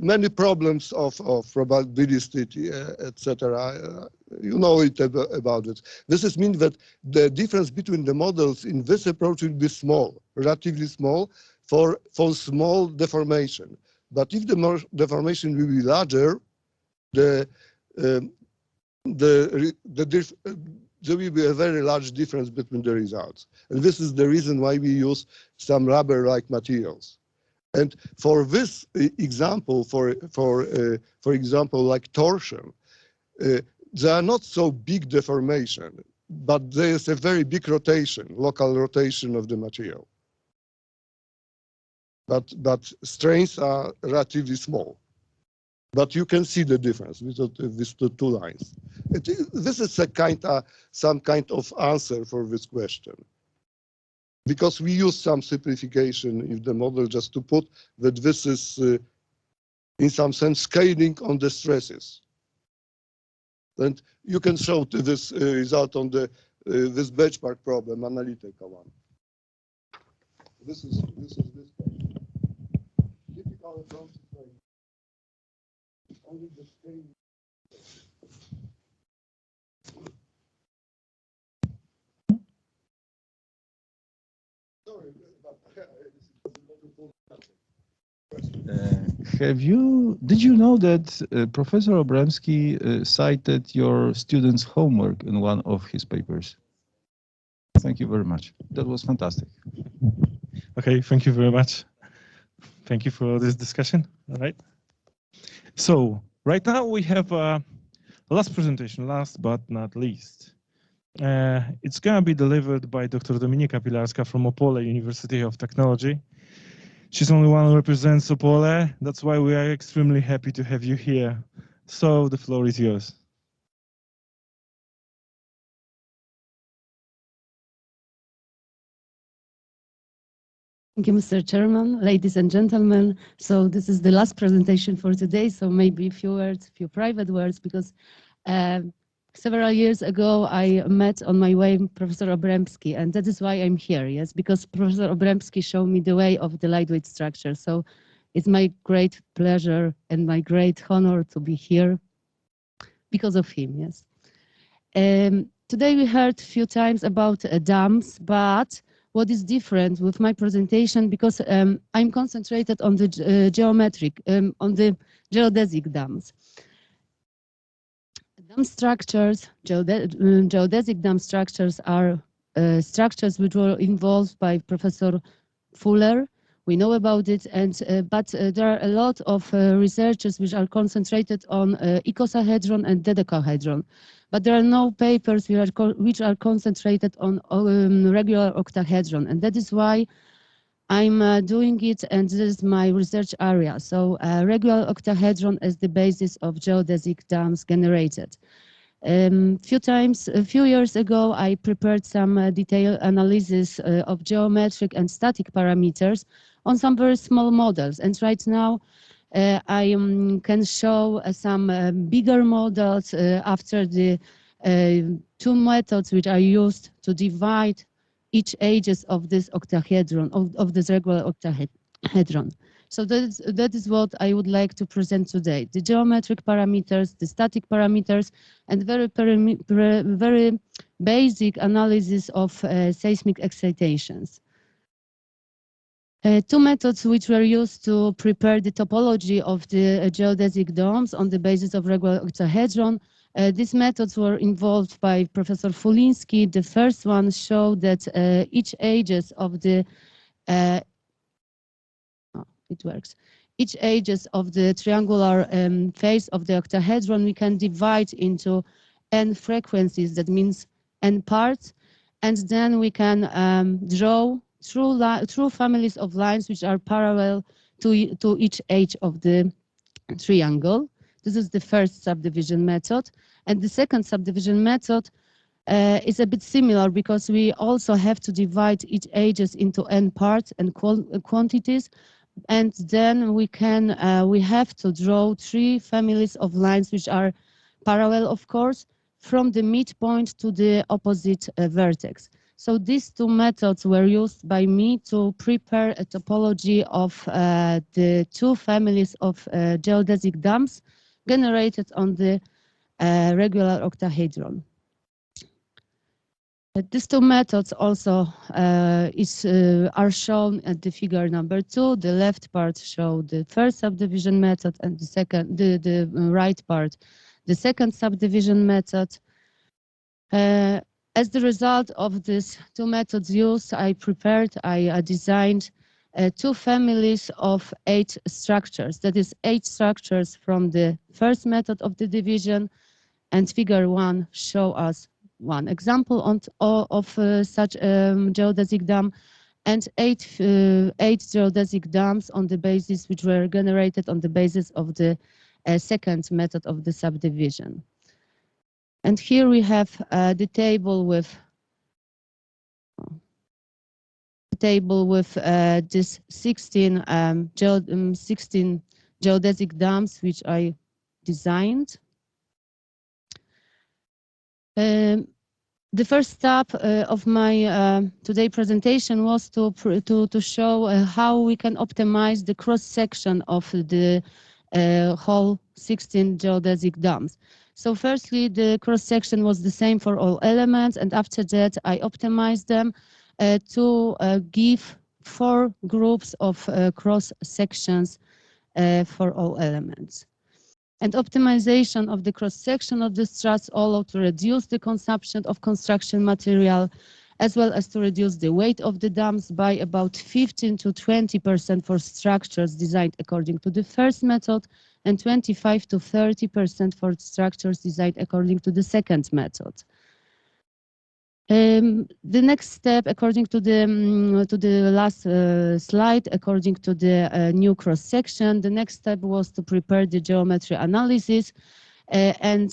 many problems of probability, etc. You know it about it. This is mean that the difference between the models in this approach will be small, relatively small, for small deformation. But if the deformation will be larger, there will be a very large difference between the results. And this is the reason why we use some rubber-like materials. And for this example, for example, like torsion, there are not so big deformation, but there is a very big rotation, local rotation of the material. But strains are relatively small. But you can see the difference with these two lines. This is some kind of answer for this question. Because we use some simplification in the model just to put that this is, in some sense, scaling on the stresses. And you can show this result on this benchmark problem, analytical one. This is this question. Typical approach is only the scale. Did you know that Professor Obremski cited your students' homework in one of his papers? Thank you very much. That was fantastic. Okay, thank you very much. Thank you for this discussion. All right. So right now we have a last presentation, last but not least. It's going to be delivered by Dr. Dominika Pilarska from Opole University of Technology. She's only one who represents Opole. That's why we are extremely happy to have you here. So the floor is yours. Thank you, Mr. Chairman, ladies and gentlemen. So this is the last presentation for today. So maybe a few words, a few private words, because several years ago, I met on my way Professor Obremski, and that is why I'm here, yes, because Professor Obremski showed me the way of the lightweight structure. So it's my great pleasure and my great honor to be here because of him, yes. Today we heard a few times about dams, but what is different with my presentation, because I'm concentrated on the geometric, on the geodesic dams. Dam structures, geodesic dam structures are structures which were involved by Professor Fuller, we know about it, and but there are a lot of researchers which are concentrated on icosahedron and dodecahedron, but there are no papers which are concentrated on regular octahedron, and that is why I'm doing it, and this is my research area. So regular octahedron is the basis of geodesic dams generated. A few years ago, I prepared some detailed analysis of geometric and static parameters on some very small models. And right now, I can show some bigger models after the two methods which are used to divide each edges of this octahedron, of this regular octahedron. So that is what I would like to present today. The geometric parameters, the static parameters, and very basic analysis of seismic excitations. Two methods which were used to prepare the topology of the geodesic domes on the basis of regular octahedron. These methods were involved by Professor Fuliński. The first one showed that each edges of the each edges of the triangular face of the octahedron we can divide into n frequencies, that means n parts, and then we can draw through families of lines which are parallel to each edge of the triangle. This is the first subdivision method, and the second subdivision method is a bit similar because we also have to divide each edges into n parts and quantities. And then we have to draw three families of lines which are parallel, of course, from the midpoint to the opposite vertex. So these two methods were used by me to prepare a topology of the two families of geodesic dams generated on the regular octahedron. These two methods also are shown at the figure number 2. The left part shows the first subdivision method, and the right part, the second subdivision method. As the result of these two methods used, I designed two families of 8 structures. That is 8 structures from the first method of the division, and figure 1 shows us one example of such geodesic dam, and 8 geodesic dams on the basis which were generated on the basis of the second method of the subdivision. And here we have the table with this 16 geodesic dams which I designed. The first step of my today presentation was to show how we can optimize the cross section of the whole 16 geodesic dams. So firstly, the cross section was the same for all elements, and after that I optimized them to give 4 groups of cross sections for all elements. And optimization of the cross-section of the struts allowed to reduce the consumption of construction material, as well as to reduce the weight of the dams by about 15 to 20% for structures designed according to the first method, and 25 to 30% for structures designed according to the second method. The next step, according to the last slide, according to the new cross section, the next step was to prepare the geometry analysis, and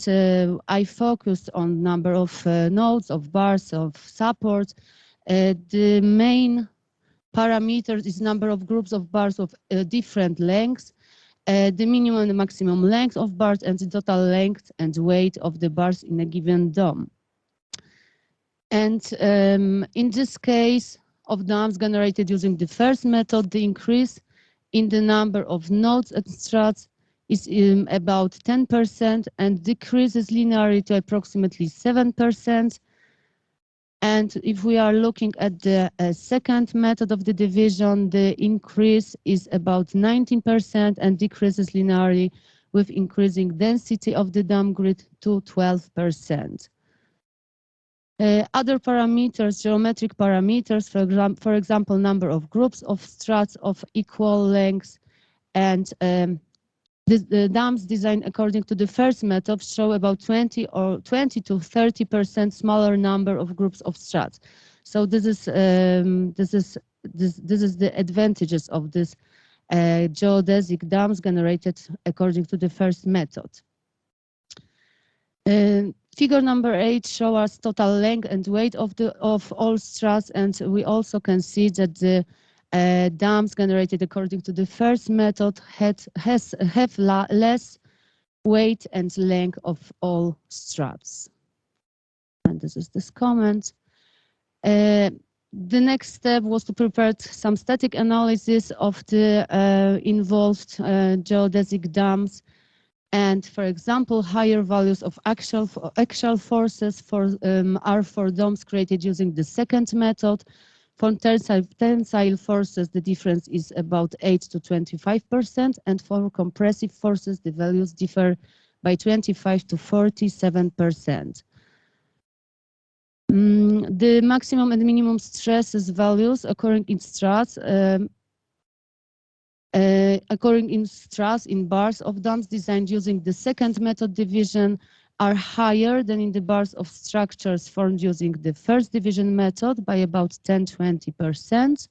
I focused on number of nodes, of bars, of support. The main parameter is number of groups of bars of different lengths, the minimum and maximum length of bars, and the total length and weight of the bars in a given dome. And in this case of dams generated using the first method, the increase in the number of nodes and struts is about 10% and decreases linearly to approximately 7%. And if we are looking at the second method of the division, the increase is about 19% and decreases linearly with increasing density of the dam grid to 12%. Other parameters, geometric parameters, for example, number of groups of struts of equal length, and the dams designed according to the first method show about 20 to 30% smaller number of groups of struts. So this is the advantages of this geodesic dams generated according to the first method. Figure number 8 shows us total length and weight of all struts, and we also can see that the dams generated according to the first method have less weight and length of all struts. And this is this comment. The next step was to prepare some static analysis of the involved geodesic dams. And for example, higher values of axial forces are for domes created using the second method. For tensile forces, the difference is about 8 to 25%, and for compressive forces, the values differ by 25 to 47%. The maximum and minimum stresses values occurring in struts in bars of dams designed using the second method division are higher than in the bars of structures formed using the first division method by about 10–20%.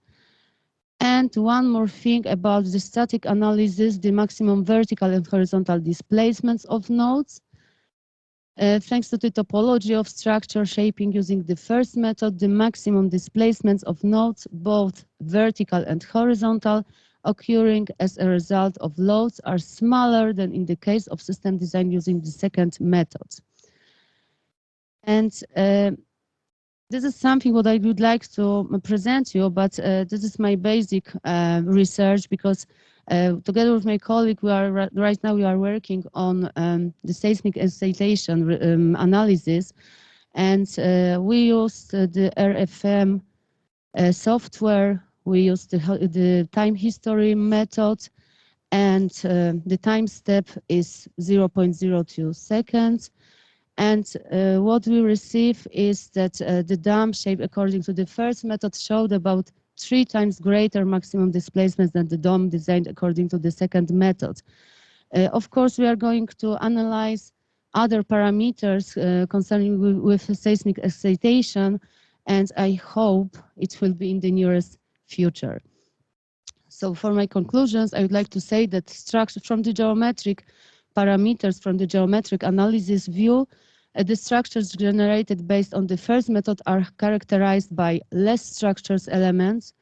And one more thing about the static analysis, the maximum vertical and horizontal displacements of nodes. Thanks to the topology of structure shaping using the first method, the maximum displacements of nodes, both vertical and horizontal, occurring as a result of loads are smaller than in the case of system design using the second method. And this is something what I would like to present you, but this is my basic research, because together with my colleague, right now we are working on the seismic excitation analysis, and we used the RFM software. We used the time history method, and the time step is 0.02 seconds. And what we receive is that the dam shape according to the first method showed about 3 times greater maximum displacements than the dam designed according to the second method. Of course, we are going to analyze other parameters concerning with seismic excitation, and I hope it will be in the nearest future. So for my conclusions, I would like to say that structure from the geometric parameters, from the geometric analysis view, the structures generated based on the first method are characterized by less structures elements,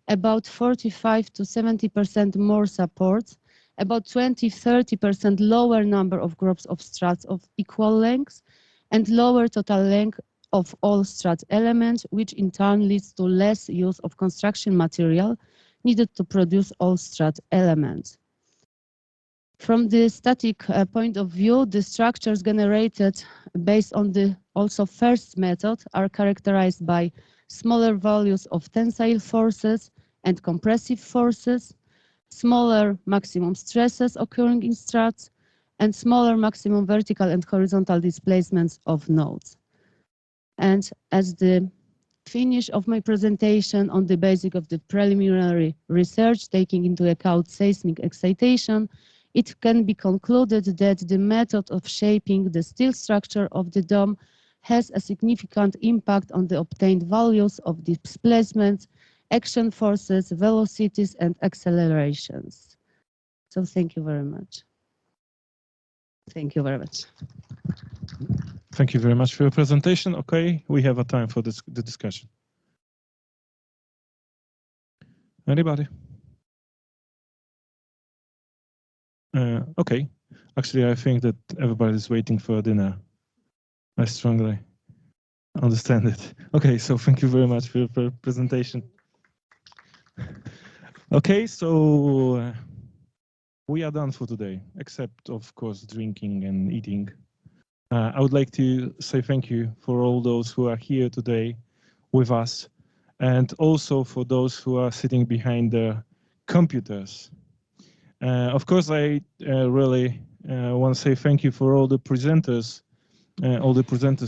about 45 to 70% more support, about 20–30% lower number of groups of struts of equal lengths, and lower total length of all strut elements, which in turn leads to less use of construction material needed to produce all strut elements. From the static point of view, the structures generated based on the also first method are characterized by smaller values of tensile forces and compressive forces, smaller maximum stresses occurring in struts, and smaller maximum vertical and horizontal displacements of nodes. And as the finish of my presentation on the basis of the preliminary research taking into account seismic excitation, it can be concluded that the method of shaping the steel structure of the dome has a significant impact on the obtained values of displacements, action forces, velocities, and accelerations. So thank you very much. Thank you very much. Thank you very much for your presentation. Okay, we have a time for the discussion. Anybody? Okay, actually, I think that everybody's waiting for dinner. I strongly understand it. Okay, so thank you very much for your presentation. Okay, so we are done for today, except, of course, drinking and eating. I would like to say thank you for all those who are here today with us, and also for those who are sitting behind the computers. Of course, I really want to say thank you for all the presenters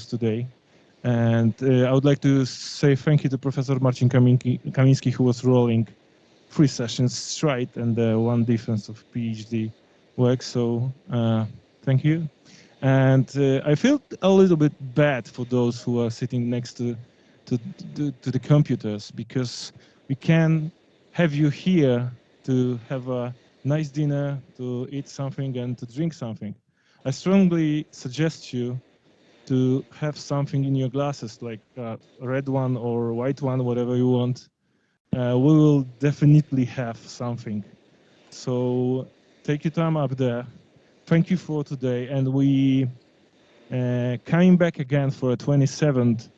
today. And I would like to say thank you to Professor Marcin Kamiński, who was rolling 3 sessions straight and 1 difference of PhD work. So thank you. And I feel a little bit bad for those who are sitting next to the computers, because we can have you here to have a nice dinner, to eat something and to drink something. I strongly suggest you to have something in your glasses, like a red one or white one, whatever you want. We will definitely have something. So take your time up there. Thank you for today, and we coming back again for a 27th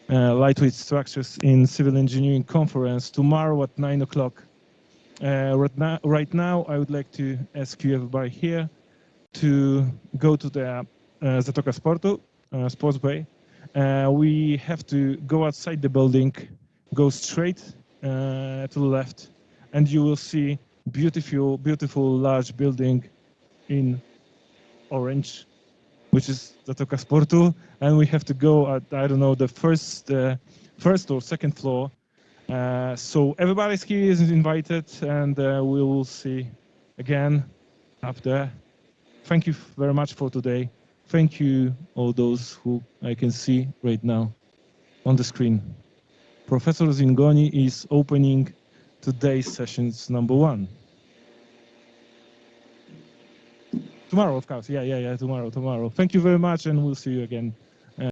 Lightweight Structures in Civil Engineering Conference tomorrow at 9 o'clock. Right now, I would like to ask you, everybody here, to go to the Zatoka Sportu, Sports Bay. We have to go outside the building, go straight to the left, and you will see beautiful, beautiful large building in orange, which is Zatoka Sportu, and we have to go at, I don't know, the first or second floor. So everybody's here is invited, and we will see again up there. Thank you very much for today. Thank you all those who I can see right now on the screen. Professor Zingoni is opening today's sessions number 1. Tomorrow, of course. Yeah, tomorrow. Thank you very much, and we'll see you again